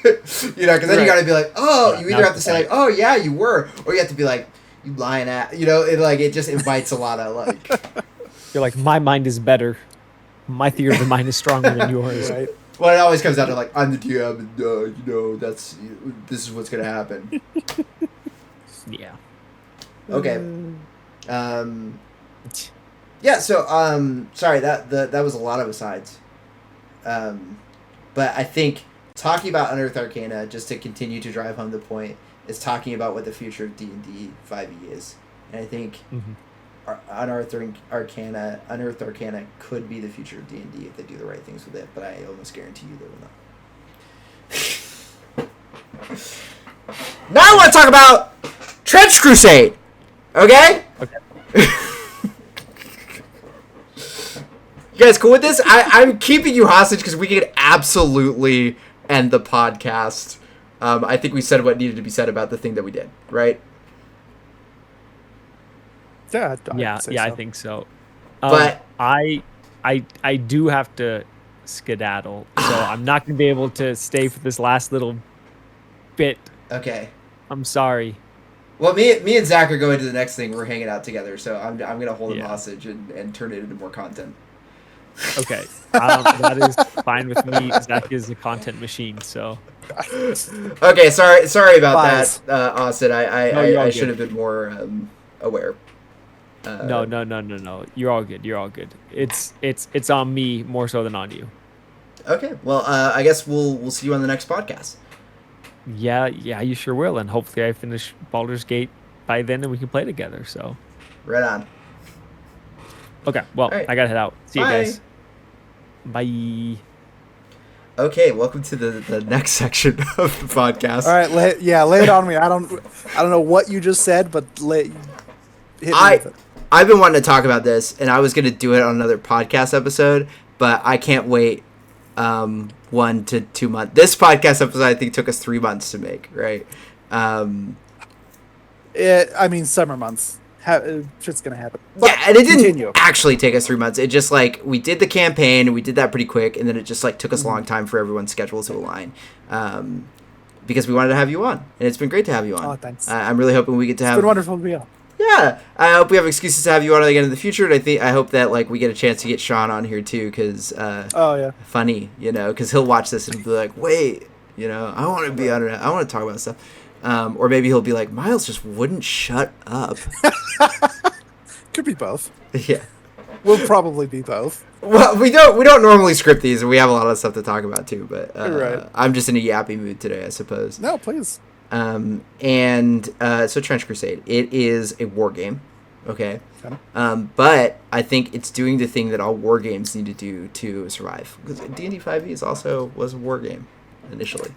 You know, because then you got to be like, oh, you either have to say, like, oh, yeah, you were. Or you have to be like, you lying at, you know, it just invites a lot of, like. you're like, my mind is better. My theory of the mind is stronger than yours. Right. Well, it always comes down to like, I'm the DM, and you know, this is what's gonna happen. Yeah. Okay. Yeah. So, sorry that was a lot of asides. But I think talking about Unearthed Arcana, just to continue to drive home the point, is talking about what the future of D&D 5e is, and I think. Unearthed Arcana could be the future of D&D if they do the right things with it, but I almost guarantee you they will not. Now I want to talk about Trench Crusade! Okay? Okay. You guys cool with this? I'm keeping you hostage because we could absolutely end the podcast. I think we said what needed to be said about the thing that we did, right? Yeah, I think so. But I do have to skedaddle, so I'm not gonna be able to stay for this last little bit. okay. I'm sorry. Well, me and Zach are going to the next thing. We're hanging out together, so I'm gonna hold him hostage and turn it into more content. Okay, that is fine with me. Zach is a content machine, so. Okay, sorry about Myles. that, Austin. I should have been more aware. No. You're all good. You're all good. It's on me more so than on you. Okay, well, I guess we'll see you on the next podcast. Yeah, you sure will, and hopefully I finish Baldur's Gate by then, and we can play together. So. Right on. Okay, well, right. I gotta head out. See you Bye. guys. Bye. Okay, welcome to the next section of the podcast. All right, lay it on me. I don't know what you just said, but hit me with it. I've been wanting to talk about this, and I was going to do it on another podcast episode, but I can't wait 1 to 2 months. This podcast episode, I think, took us 3 months to make, right? I mean, summer months. Shit's going to happen. Yeah, and it didn't Continue. actually take us 3 months. It just, like, we did the campaign, and we did that pretty quick, and then it just, like, took us a long time for everyone's schedule to align. Because we wanted to have you on, and it's been great to have you on. Oh, thanks. I'm really hoping we get to have... It's been wonderful to be on. Yeah, I hope we have excuses to have you on again in the future, and I hope that like we get a chance to get Sean on here too, because Oh yeah, funny, you know, because he'll watch this and be like, wait, you know, I want to be on it, I want to talk about stuff, or maybe he'll be like, Myles just wouldn't shut up. could be both. Yeah, We'll probably be both. well, we don't normally script these, and we have a lot of stuff to talk about too, but Right. I'm just in a yappy mood today, I suppose. No, please. So Trench Crusade, it is a war game, okay? Okay. But I think it's doing the thing that all war games need to do to survive. Because D&D 5e was a war game initially.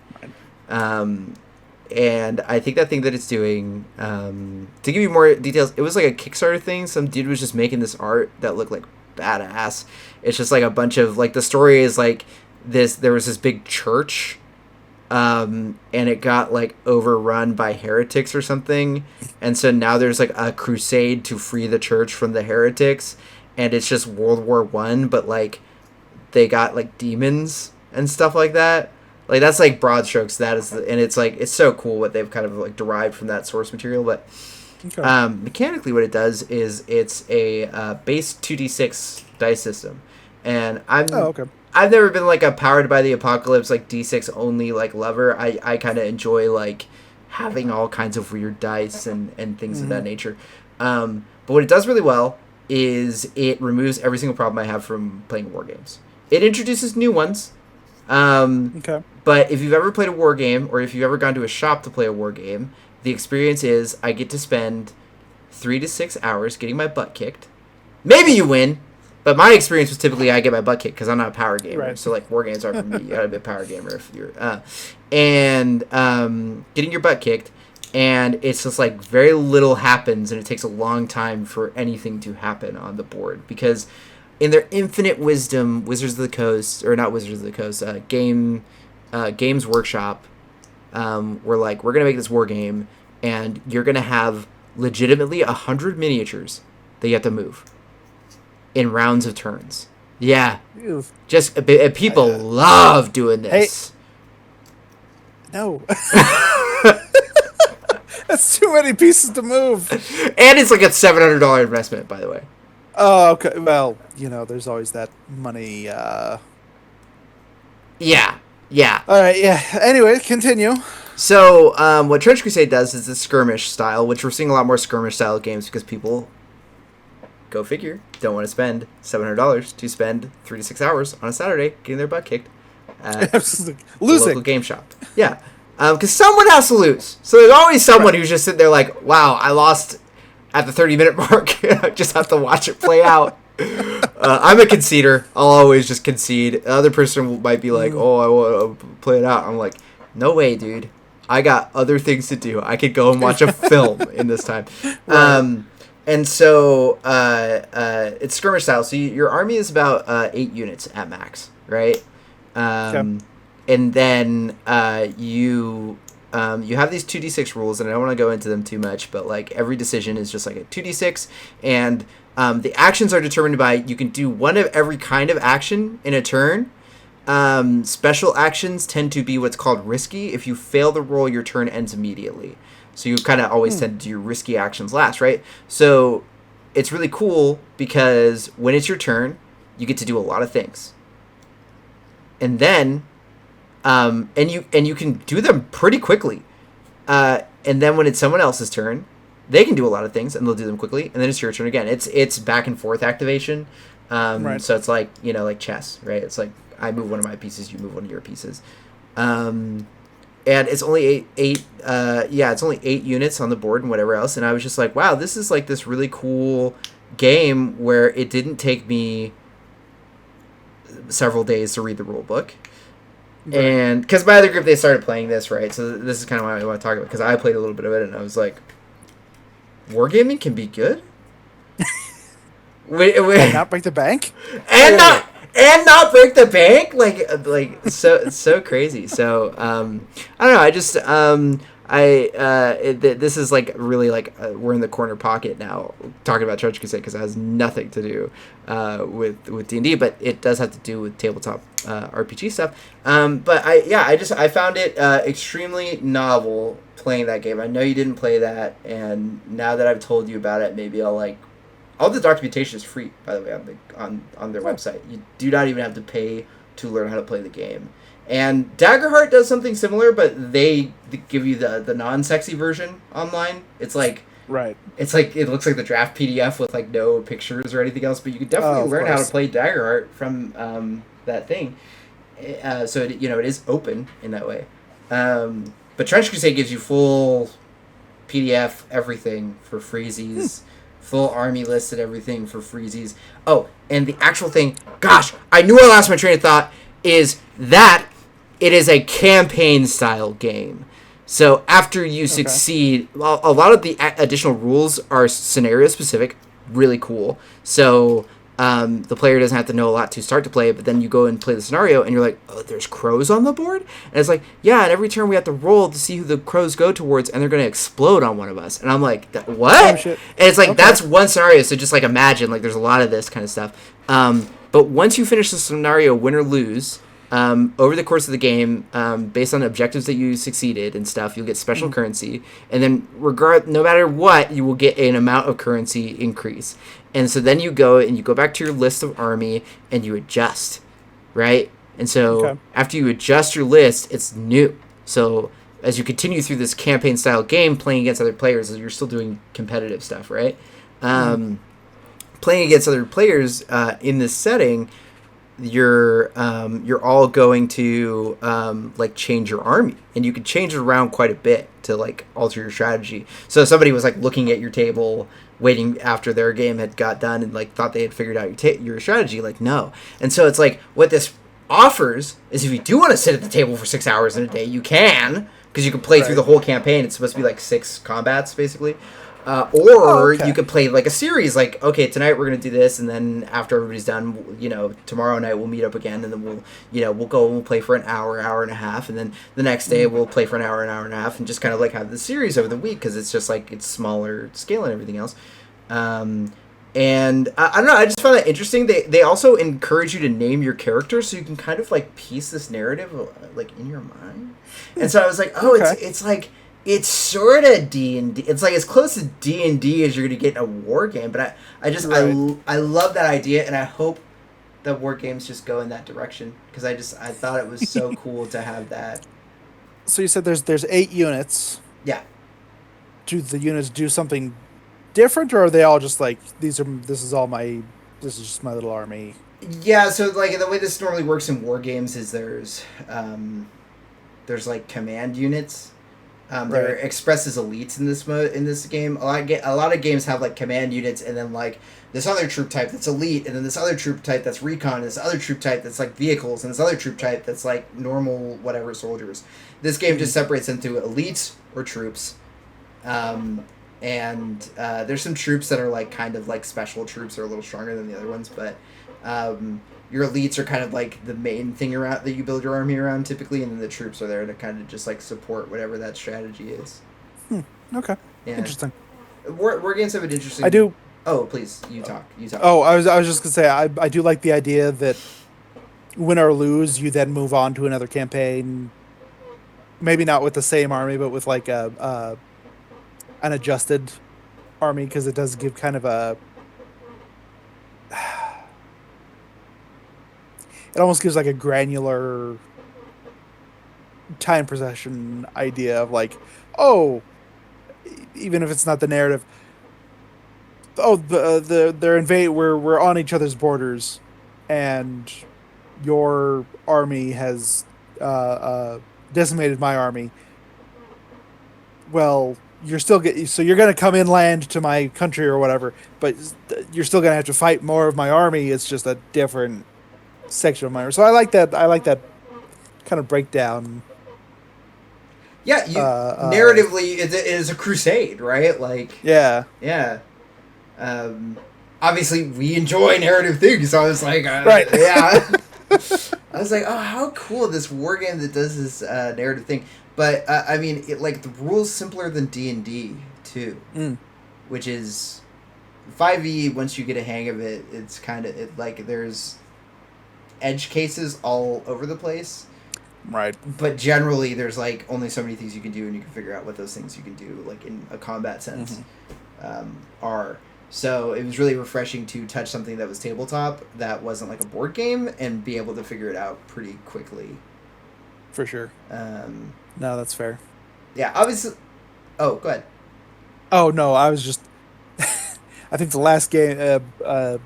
And I think that thing that it's doing, to give you more details, it was like a Kickstarter thing. Some dude was just making this art that looked like badass. It's just like a bunch of like the story is like this. There was this big church, and it got like overrun by heretics or something, and so now there's like a crusade to free the church from the heretics, and it's just World War One, but like they got like demons and stuff like that. Like that's like broad strokes. That is, and it's like it's so cool what they've kind of like derived from that source material. But mechanically, what it does is it's a base 2d6 dice system, and I've never been like a powered by the apocalypse like d6 only like lover. I kind of enjoy like having all kinds of weird dice and things of that nature. But what it does really well is it removes every single problem I have from playing war games. It introduces new ones. But if you've ever played a war game, or if you've ever gone to a shop to play a war game, the experience is I get to spend 3 to 6 hours getting my butt kicked. Maybe you win, but my experience was typically I get my butt kicked because I'm not a power gamer. Right. So like war games aren't for me. You gotta be a power gamer if you're getting your butt kicked, and it's just like very little happens, and it takes a long time for anything to happen on the board because in their infinite wisdom, Wizards of the Coast, or not Wizards of the Coast, Games Workshop, we're like, we're going to make this war game, and you're going to have legitimately 100 miniatures that you have to move in rounds of turns. Yeah. Ew. Just people love doing this. Hey. No. That's too many pieces to move. And it's like a $700 investment, by the way. Oh, okay. Well, there's always that money. Yeah. All right, yeah. Anyway, continue. So, what Trench Crusade does is the skirmish style, which we're seeing a lot more skirmish style games because people, go figure, don't want to spend $700 to spend 3 to 6 hours on a Saturday getting their butt kicked at losing the local game shop. Yeah. Because someone has to lose. So there's always someone who's just sitting there like, wow, I lost at the 30-minute mark. I just have to watch it play out. I'm a conceder. I'll always just concede. The other person might be like, oh, I want to play it out. I'm like, no way, dude. I got other things to do. I could go and watch a film in this time. Right. And so it's skirmish style. So your army is about 8 units at max, right? And then you have these 2d6 rules, and I don't want to go into them too much, but like every decision is just like a 2d6, and the actions are determined by, you can do one of every kind of action in a turn. Special actions tend to be what's called risky. If you fail the roll, your turn ends immediately. So you kind of always tend to do your risky actions last, right? So it's really cool because when it's your turn, you get to do a lot of things. And then and you can do them pretty quickly. And then when it's someone else's turn, they can do a lot of things and they'll do them quickly, and then it's your turn again. It's back and forth activation. Right. So it's like, like chess, right? It's like I move one of my pieces, you move one of your pieces. And it's only it's only 8 units on the board and whatever else. And I was just like, wow, this is like this really cool game where it didn't take me several days to read the rule book. Right. And because my other group, they started playing this, right? So this is kind of what I want to talk about, because I played a little bit of it and I was like, wargaming can be good? And not break the bank? And not break the bank? Like so crazy. So I don't know. I just this is like really like we're in the corner pocket now talking about Trench Crusade, because it has nothing to do with D&D, but it does have to do with tabletop RPG stuff. But I found it extremely novel playing that game. I know you didn't play that, and now that I've told you about it, maybe I'll like. All the documentation is free, by the way, on their website. You do not even have to pay to learn how to play the game. And Daggerheart does something similar, but they give you the non-sexy version online. It's like right. It's like it looks like the draft PDF with like no pictures or anything else. But you can definitely learn how to play Daggerheart from that thing. So it is open in that way. But Trench Crusade gives you full PDF everything for freezies. Full army list and everything for freezies. Oh, and the actual thing, gosh, I knew I lost my train of thought, is that it is a campaign-style game. So after you succeed, a lot of the additional rules are scenario-specific, really cool. So The player doesn't have to know a lot to start to play, but then you go and play the scenario, and you're like, oh, there's crows on the board? And it's like, yeah, and every turn we have to roll to see who the crows go towards, and they're going to explode on one of us. And I'm like, what? Oh, shit. And it's like, that's one scenario, so just like imagine, like there's a lot of this kind of stuff. But once you finish the scenario, win or lose, over the course of the game, based on objectives that you succeeded and stuff, you'll get special currency, and then no matter what, you will get an amount of currency increase. And so then you go back to your list of army and you adjust, right? And so after you adjust your list, it's new. So as you continue through this campaign style game, playing against other players, you're still doing competitive stuff, right? Playing against other players in this setting, you're all going to like change your army, and you can change it around quite a bit to like alter your strategy. So if somebody was like looking at your table waiting after their game had got done and like thought they had figured out your strategy, like no. And so it's like what this offers is if you do want to sit at the table for 6 hours in a day, you can, because you can play through the whole campaign. It's supposed to be like 6 combats basically. You could play like a series, like, okay, tonight we're going to do this, and then after everybody's done, tomorrow night we'll meet up again, and then we'll go and we'll play for an hour, hour and a half, and then the next day we'll play for an hour and a half, and just kind of like have the series over the week, because it's just like, it's smaller scale and everything else. And I don't know, I just found that interesting. They also encourage you to name your characters, so you can kind of like piece this narrative like in your mind. And so I was like, it's like, it's sort of D&D. It's like as close to D&D as you're going to get in a war game. But I love that idea, and I hope that war games just go in that direction, because I thought it was so cool to have that. So you said there's 8 units. Yeah. Do the units do something different, or are they all just like this is just my little army? Yeah. So like the way this normally works in war games is there's like command units. They're expressed as elites in this game. A lot of games have like command units, and then like this other troop type that's elite, and then this other troop type that's recon, and this other troop type that's like vehicles, and this other troop type that's like normal whatever soldiers. This game just separates into elites or troops, and there's some troops that are like kind of like special troops, that are a little stronger than the other ones, but your elites are kind of like the main thing around that you build your army around typically, and then the troops are there to kind of just like support whatever that strategy is. Okay. Yeah. Interesting. War games have an interesting. I do. Oh, please, you talk. Oh, I was just gonna say I do like the idea that win or lose, you then move on to another campaign. Maybe not with the same army, but with like an adjusted army, because it does give kind of a. It almost gives like a granular time possession idea of like, oh, even if it's not the narrative. Oh, they're invade. We're on each other's borders, and your army has decimated my army. Well, you're going to come inland to my country or whatever, but you're still going to have to fight more of my army. It's just a different section of my army. So I like that kind of breakdown. Yeah, narratively, it is a crusade, right? Like, yeah. Obviously, we enjoy narrative things, so I was like, right, yeah. I was like, oh, how cool, this war game that does this narrative thing. But I mean, the rules simpler than D&D too, which is 5e. Once you get a hang of it, it's kind of like there's edge cases all over the place. Right. But generally, there's like only so many things you can do, and you can figure out what those things you can do, like in a combat sense, are. So it was really refreshing to touch something that was tabletop that wasn't like a board game and be able to figure it out pretty quickly. For sure. No, that's fair. Yeah, obviously. Oh, go ahead. Oh no, I was just. I think the last game,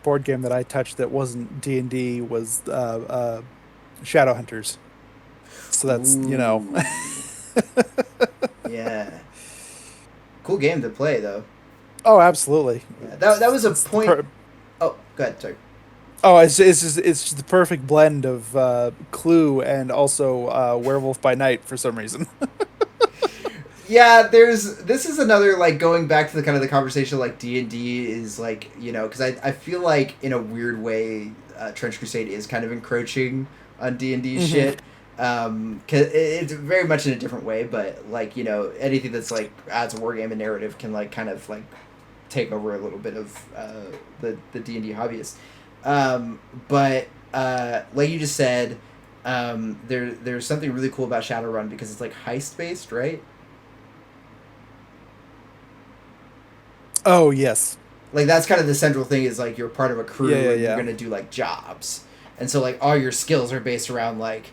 board game that I touched that wasn't D&D was Shadowhunters. So that's Yeah. Cool game to play though. Oh, absolutely. Yeah, that was a point. Oh, go ahead, sorry. Oh, it's just the perfect blend of Clue and also Werewolf by Night for some reason. Yeah, this is another like going back to the kind of the conversation like D&D is like, you know, because I feel like in a weird way Trench Crusade is kind of encroaching on D&D shit. 'Cause it's very much in a different way, but like, you know, anything that's like adds a wargame and narrative can like kind of like take over a little bit of the D&D hobbyist. But like you just said, there's something really cool about Shadowrun because it's like heist based, right? Oh yes. Like that's kind of the central thing is like you're part of a crew and Yeah. you're gonna do like jobs, and so like all your skills are based around like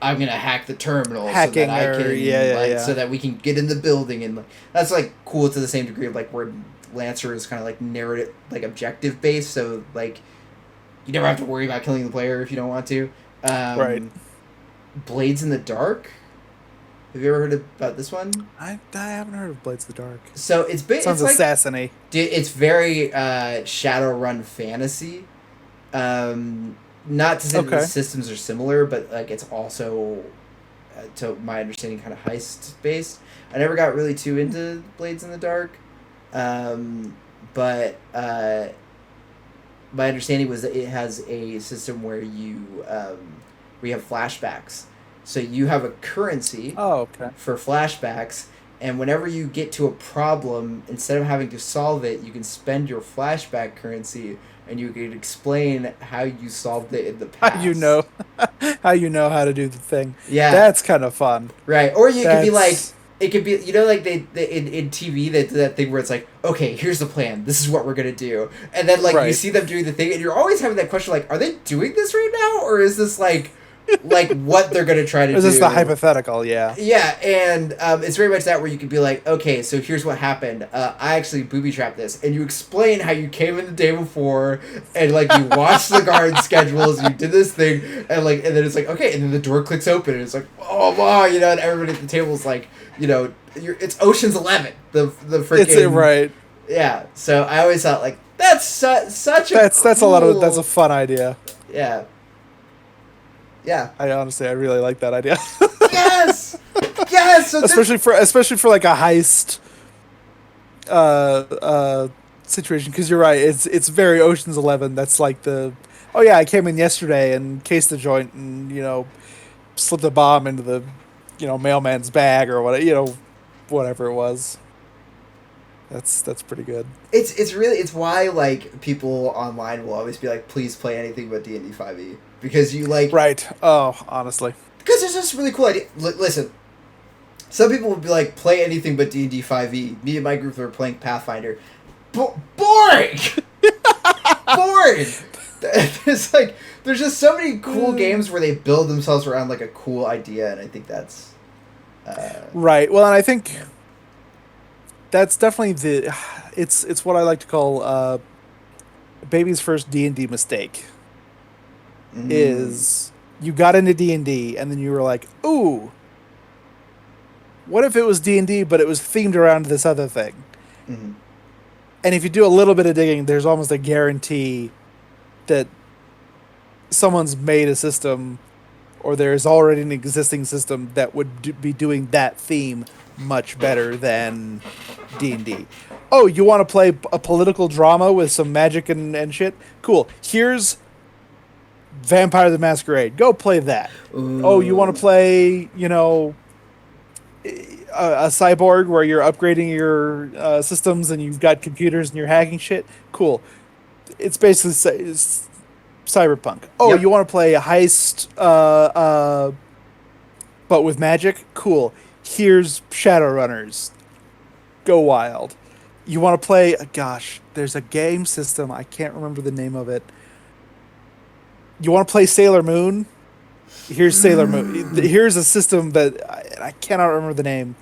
I'm gonna hack the terminal so that I can so that we can get in the building, and like that's like cool to the same degree of like where Lancer is kind of like narrative like objective based, so like you never have to worry about killing the player if you don't want to. Right. Blades in the Dark. Have you ever heard about this one? I haven't heard of Blades of the Dark. So Sounds it's like assassin-y. it's very Shadowrun fantasy. Not to say that the systems are similar, but like it's also, to my understanding, kind of heist based. I never got really too into Blades in the Dark, but my understanding was that it has a system where you have flashbacks. So you have a currency for flashbacks, and whenever you get to a problem, instead of having to solve it, you can spend your flashback currency, and you can explain how you solved it in the past. How you know how to do the thing. Yeah, that's kind of fun. Right, or you could be like, it could be, you know, like they in TV they do that thing where it's like, okay, here's the plan, this is what we're gonna do, and then like you see them doing the thing, and you're always having that question like, are they doing this right now, or is this like what they're gonna try to do? Is this the hypothetical? Yeah. Yeah, and it's very much that where you could be like, okay, so here's what happened. I actually booby trapped this, and you explain how you came in the day before, and like you watched the guard schedules, and you did this thing, and like, and then it's like, okay, and then the door clicks open, and it's like, oh wow, you know, and everybody at the table is like, you know, it's Ocean's 11, the freaking. It's right. Yeah, so I always thought like that's such a that's a fun idea. Yeah. Yeah. I really like that idea. Yes. Yes. So especially for like a heist situation, because you're right. It's very Ocean's 11. That's like the, oh yeah, I came in yesterday and cased the joint and, you know, slipped a bomb into the, you know, mailman's bag or whatever, you know, whatever it was. That's pretty good. It's why like people online will always be like, please play anything but D&D 5e, because you like, right. Oh, honestly, because it's just really cool idea. Listen, some people would be like, play anything but D&D 5e. Me and my group were playing Pathfinder. Boring. Boring. It's like there's just so many cool games where they build themselves around like a cool idea, and I think that's right. Well, and I think that's definitely it's what I like to call baby's first D&D mistake. Is you got into D&D and then you were like, ooh, what if it was D&D but it was themed around this other thing? Mm-hmm. And if you do a little bit of digging, there's almost a guarantee that someone's made a system, or there's already an existing system that would be doing that theme much better than D&D. Oh, you want to play a political drama with some magic and shit? Cool. Here's Vampire the Masquerade. Go play that. Ooh. Oh, you want to play, you know, a cyborg where you're upgrading your systems and you've got computers and you're hacking shit? Cool. It's basically cyberpunk. Oh, yep. You want to play a heist but with magic? Cool. Here's Shadowrunners. Go wild. You want to play, gosh, there's a game system, I can't remember the name of it. You want to play Sailor Moon? Here's Sailor Moon. Here's a system that I cannot remember the name.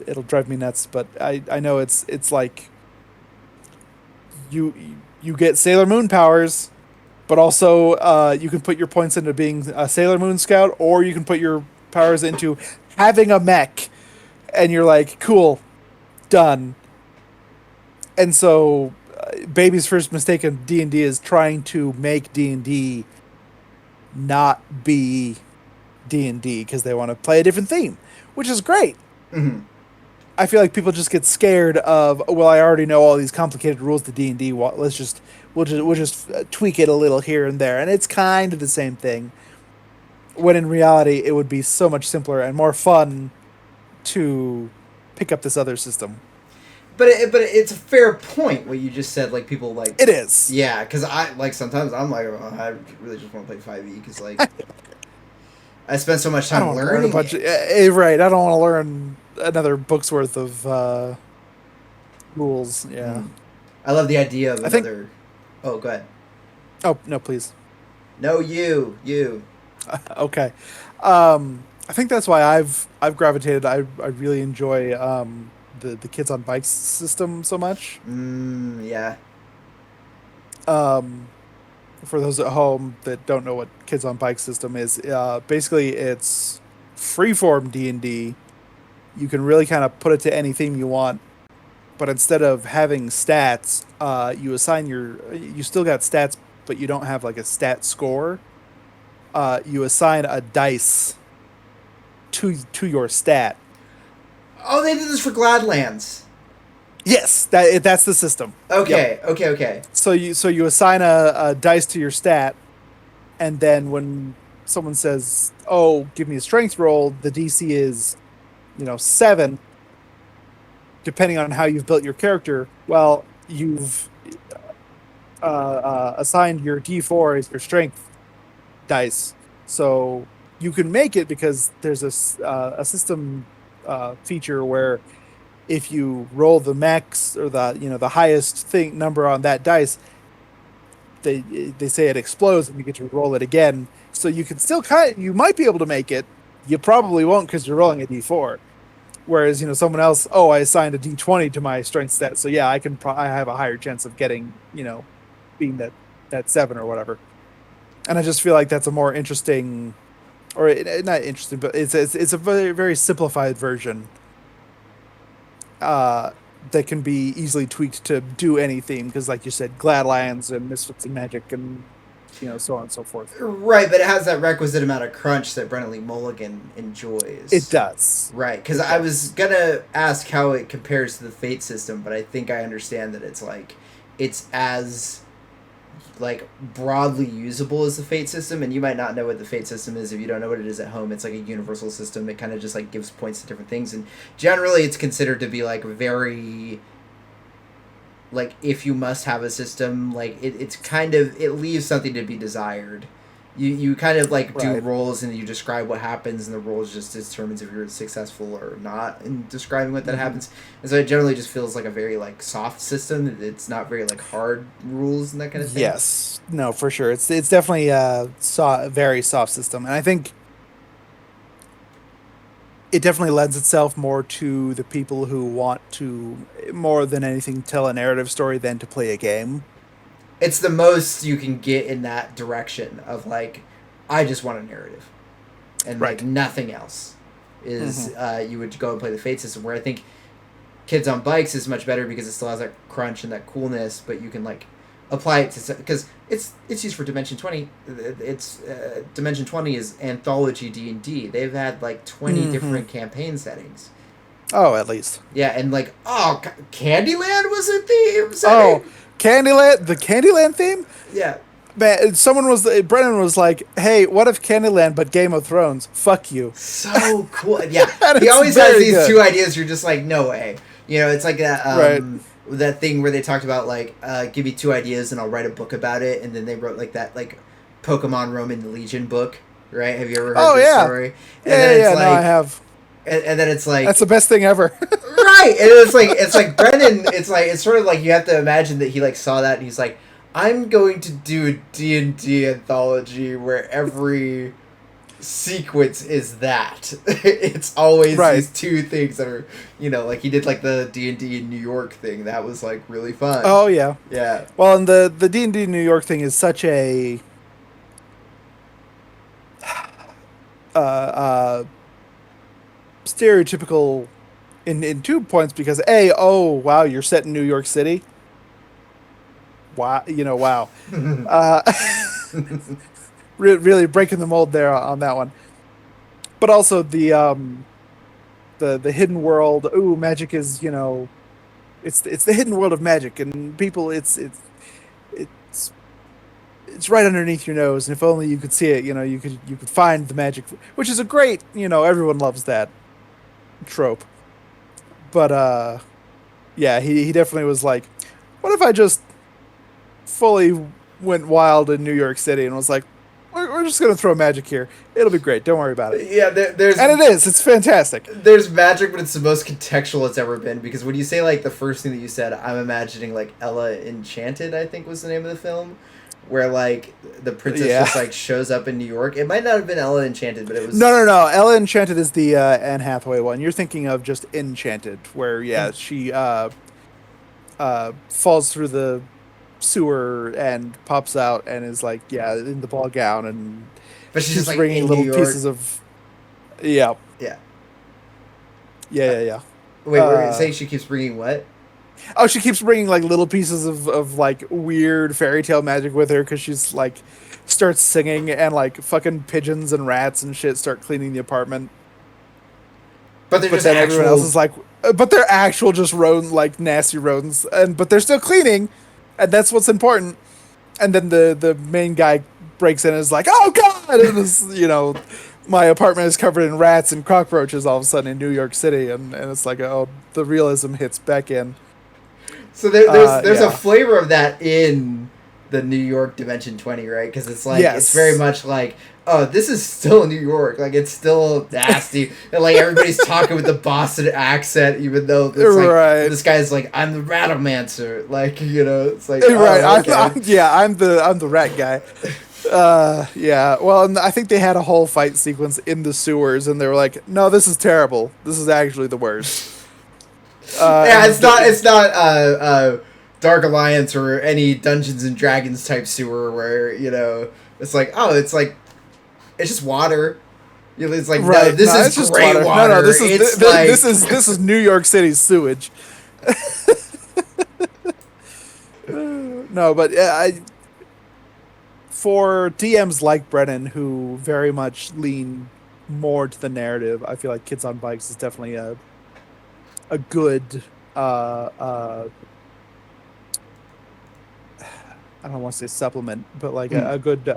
It'll drive me nuts, but I know it's like you get Sailor Moon powers, but also you can put your points into being a Sailor Moon scout, or you can put your powers into having a mech, and you're like, cool, done. And so baby's first mistake in D&D is trying to make D&D not be D&D because they want to play a different theme, which is great. Mm-hmm. I feel like people just get scared of, well, I already know all these complicated rules to D&D. We'll just tweak it a little here and there, and it's kind of the same thing. When in reality, it would be so much simpler and more fun to pick up this other system. But it's a fair point what you just said. Like people like It is. Yeah, because I like sometimes I'm like, oh, I really just want to play 5e because like I spent so much time learning. Right. I don't want to learn another book's worth of rules. Yeah. I love the idea of another. Oh, go ahead. Oh no, please. No, you. Okay. I think that's why I've gravitated. I really enjoy the kids on bikes system so much. Yeah. For those at home that don't know what kids on bikes system is, basically it's freeform D&D. You can really kind of put it to any theme you want, but instead of having stats, you assign you still got stats, but you don't have like a stat score. You assign a dice to your stat. Oh, they did this for Gladlands. Yes, that's the system. Okay, yep. okay. So you assign a dice to your stat, and then when someone says, "Oh, give me a strength roll," the DC is, 7. Depending on how you've built your character, well, you've assigned your D4 as your strength dice, so you can make it because there's a system feature where if you roll the max or the highest number on that dice, they say it explodes and you get to roll it again. So you can still you might be able to make it. You probably won't because you're rolling a D4. Whereas someone else, I assigned a D20 to my strength stat, so yeah, I have a higher chance of getting being that 7 or whatever. And I just feel like that's a more interesting, or not interesting, but it's a very, very simplified version that can be easily tweaked to do any theme, because like you said, Gladlands and Misfits and Magic and so on and so forth. Right, but it has that requisite amount of crunch that Brennan Lee Mulligan enjoys. It does. Right, because I was gonna ask how it compares to the Fate system, but I think I understand that it's as broadly usable as the Fate system, and you might not know what the Fate system is if you don't know what it is at home. It's like a universal system. It kind of just gives points to different things, and generally it's considered to be very if you must have a system, it's kind of, it leaves something to be desired. You kind of do rolls and you describe what happens, and the rolls just determines if you're successful or not in describing what that happens. And so it generally just feels like a very soft system. It's not very hard rules and that kind of thing. Yes, no, for sure. It's definitely a very soft system, and I think it definitely lends itself more to the people who want to, more than anything, tell a narrative story than to play a game. It's the most you can get in that direction of I just want a narrative, and nothing else is. You would go and play the Fate system, where I think Kids on Bikes is much better because it still has that crunch and that coolness, but you can apply it to, because it's used for Dimension 20. It's Dimension 20 is anthology D&D. They've had 20 different campaign settings. Oh, at least. Yeah, and Candyland was a theme setting. Oh, Candyland, the Candyland theme? Yeah. Man, Brennan was like, "Hey, what if Candyland but Game of Thrones? Fuck you." So cool. Yeah. He always has these two ideas. You're just no way. It's like that that thing where they talked about give me 2 ideas and I'll write a book about it, and then they wrote that Pokemon Roman Legion book, right? Have you ever heard this story? And then I have. And then it's that's the best thing ever. Right. And it's Brennan, it's sort of you have to imagine that he saw that and he's like, I'm going to do a D&D anthology where every sequence is that. It's always these 2 things that are, he did the D&D in New York thing. That was really fun. Oh yeah. Yeah. Well, and the D&D New York thing is such a stereotypical in 2 points, because wow, you're set in New York City. Wow, wow. Really breaking the mold there on that one. But also the the hidden world. Ooh, magic is, it's the hidden world of magic, and people, it's it's right underneath your nose, and if only you could see it, you could find the magic, which is a great, everyone loves that trope. But yeah, he definitely was like, what if I just fully went wild in New York City and was like, we're just gonna throw magic here. It'll be great. Don't worry about it. Yeah, there's And it is. It's fantastic. there's magic, but it's the most contextual it's ever been. Because when you say like the first thing that you said, I'm imagining like Ella Enchanted, I think was the name of the film, where like the princess Yeah. just like shows up in New York. It might not have been Ella Enchanted, but it was No. Ella Enchanted is the Anne Hathaway one. You're thinking of just Enchanted, where she falls through the sewer and pops out and is like, in the ball gown, and But she's keeps just like bringing in little New York. pieces of. Yeah. Yeah. Yeah. Wait, we're saying she keeps bringing what? Oh, she keeps bringing like little pieces of like weird fairy tale magic with her, because she's like starts singing, and like fucking pigeons and rats and shit start cleaning the apartment. But they're But just then actual. everyone else is like, but they're actual just rodent, like nasty rodents, but they're still cleaning, and that's what's important. And then the main guy breaks in and is like, oh god, and this, my apartment is covered in rats and cockroaches all of a sudden in New York City, and it's like, oh, the realism hits back in. So there's a yeah. flavor of that in the New York Dimension 20, right? Because it's like Yes. it's very much like, oh, this is still New York. Like it's still nasty, and like everybody's talking with the Boston accent, even though it's like Right. this guy's like, I'm the Ratomancer. Like it's like Right, oh, okay. I'm the rat guy. Yeah. Well, and I think they had a whole fight sequence in the sewers, and they were like, "No, this is terrible. This is actually the worst." Yeah, it's not Dark Alliance or any Dungeons and Dragons type sewer where it's like, oh, it's like it's just water. It's like Right. no, this it's is just gray water. No, this is it's this is New York City's sewage. No, but for DMs like Brennan, who very much lean more to the narrative, I feel like Kids on Bikes is definitely a good I don't want to say supplement, but like a good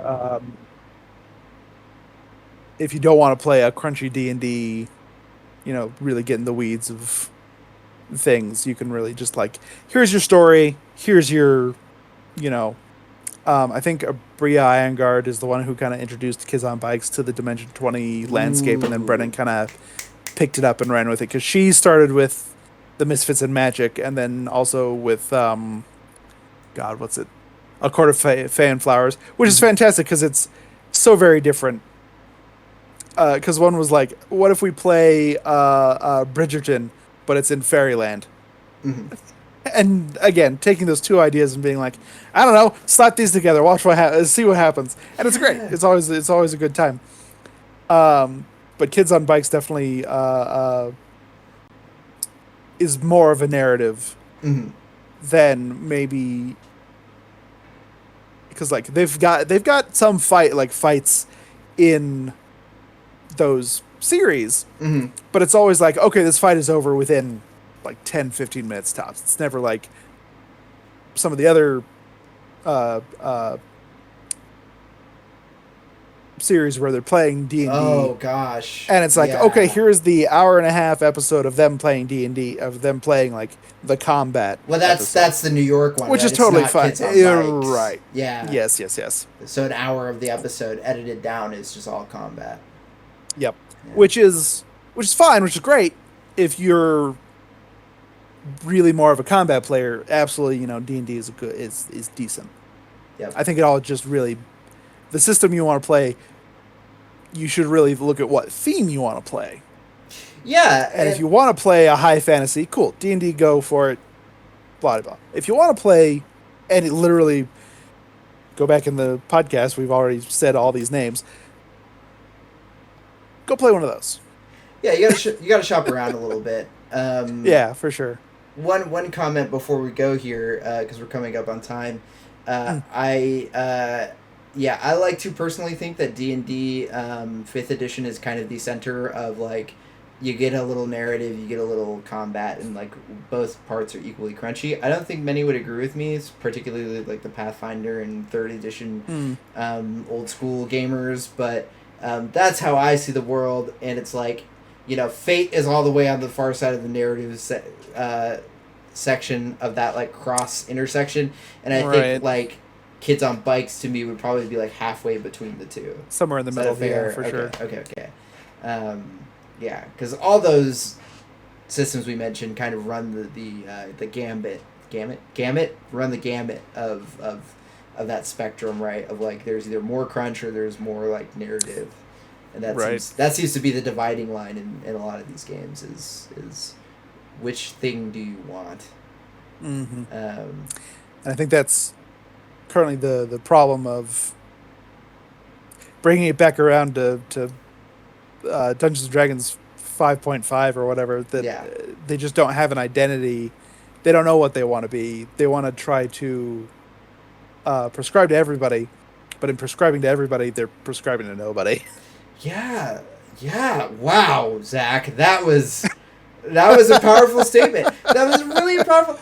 if you don't want to play a crunchy D&D, really get in the weeds of things, you can really just like, here's your story, here's your, I think Bria Iyengar is the one who kind of introduced Kids on Bikes to the Dimension 20 landscape, and then Brennan kind of picked it up and ran with it, because she started with the Misfits and Magic, and then also with God, what's it? A Court of Fae and Flowers, which is fantastic because it's so very different. Because one was like, what if we play Bridgerton, but it's in Fairyland? Mm-hmm. And again, taking those two ideas and being like, I don't know, slap these together, watch see what happens, and it's great. It's always a good time. But Kids on Bikes definitely is more of a narrative than maybe, because like they've got some fights in those series, but it's always like, okay, this fight is over within like 10-15 minutes tops. It's never like some of the other series where they're playing D&D. Oh gosh. And it's like, okay, here's the hour and a half episode of them playing D&D, of them playing like the combat. Well, that's the New York one, which right? is totally It's not fine. Kids on You're Bikes. right. Yeah. Yes. So an hour of the episode edited down is just all combat. Yep. Yeah. Which is fine, which is great if you're really more of a combat player. Absolutely, D&D is decent. Yep. I think it all just really, the system you want to play, you should really look at what theme you want to play. Yeah. And if you want to play a high fantasy, cool, D&D, go for it, blah, blah. If you want to play, and it literally, go back in the podcast, we've already said all these names, go play one of those. Yeah, you gotta shop around a little bit. Yeah, for sure. One comment before we go here, because we're coming up on time. I like to personally think that D&D 5th edition is kind of the center of like you get a little narrative, you get a little combat, and like both parts are equally crunchy. I don't think many would agree with me, particularly like the Pathfinder and third edition old school gamers, but that's how I see the world, and it's like, fate is all the way on the far side of the narrative section of that like cross intersection, and I think like Kids on Bikes to me would probably be like halfway between the two, somewhere in the middle. Yeah, for sure. Okay. Yeah, because all those systems we mentioned kind of run the gamut run the gamut of that spectrum, right? Of like there's either more crunch or there's more like narrative, and that seems to be the dividing line in a lot of these games is which thing do you want? Mm-hmm. And I think that's currently the problem of bringing it back around to Dungeons and Dragons 5.5 or whatever, that they just don't have an identity. They don't know what they want to be. They want to try to prescribe to everybody, but in prescribing to everybody, they're prescribing to nobody. Yeah. Wow, Zach, that was a powerful statement. That was really powerful.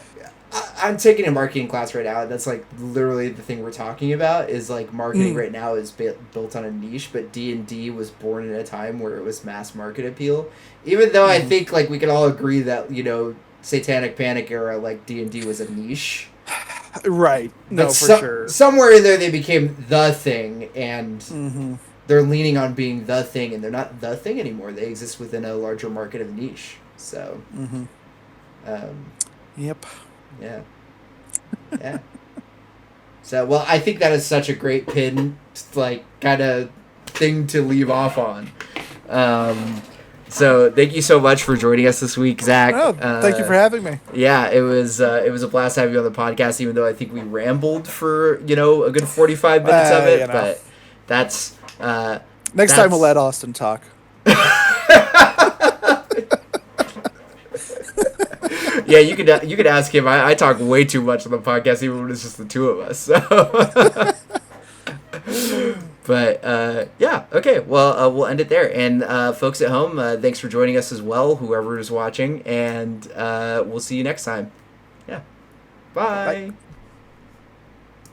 I'm taking a marketing class right now, and that's like literally the thing we're talking about is like marketing right now is built on a niche, but D&D was born in a time where it was mass market appeal. Even though I think like we can all agree that, Satanic Panic era, like D&D was a niche. Right. No, for sure. Somewhere in there they became the thing, and they're leaning on being the thing, and they're not the thing anymore. They exist within a larger market of niche. So, yep. Yeah. So, well, I think that is such a great pin, like, kind of thing to leave off on. So, thank you so much for joining us this week, Zach. Oh, thank you for having me. Yeah, it was a blast having you on the podcast, even though I think we rambled for, a good 45 minutes of it. But that's... Next time we'll let Austin talk. Yeah, you could ask him. I talk way too much on the podcast, even when it's just the two of us. So. But yeah, okay. Well, we'll end it there. And folks at home, thanks for joining us as well, whoever is watching, and we'll see you next time. Yeah. Bye. Bye.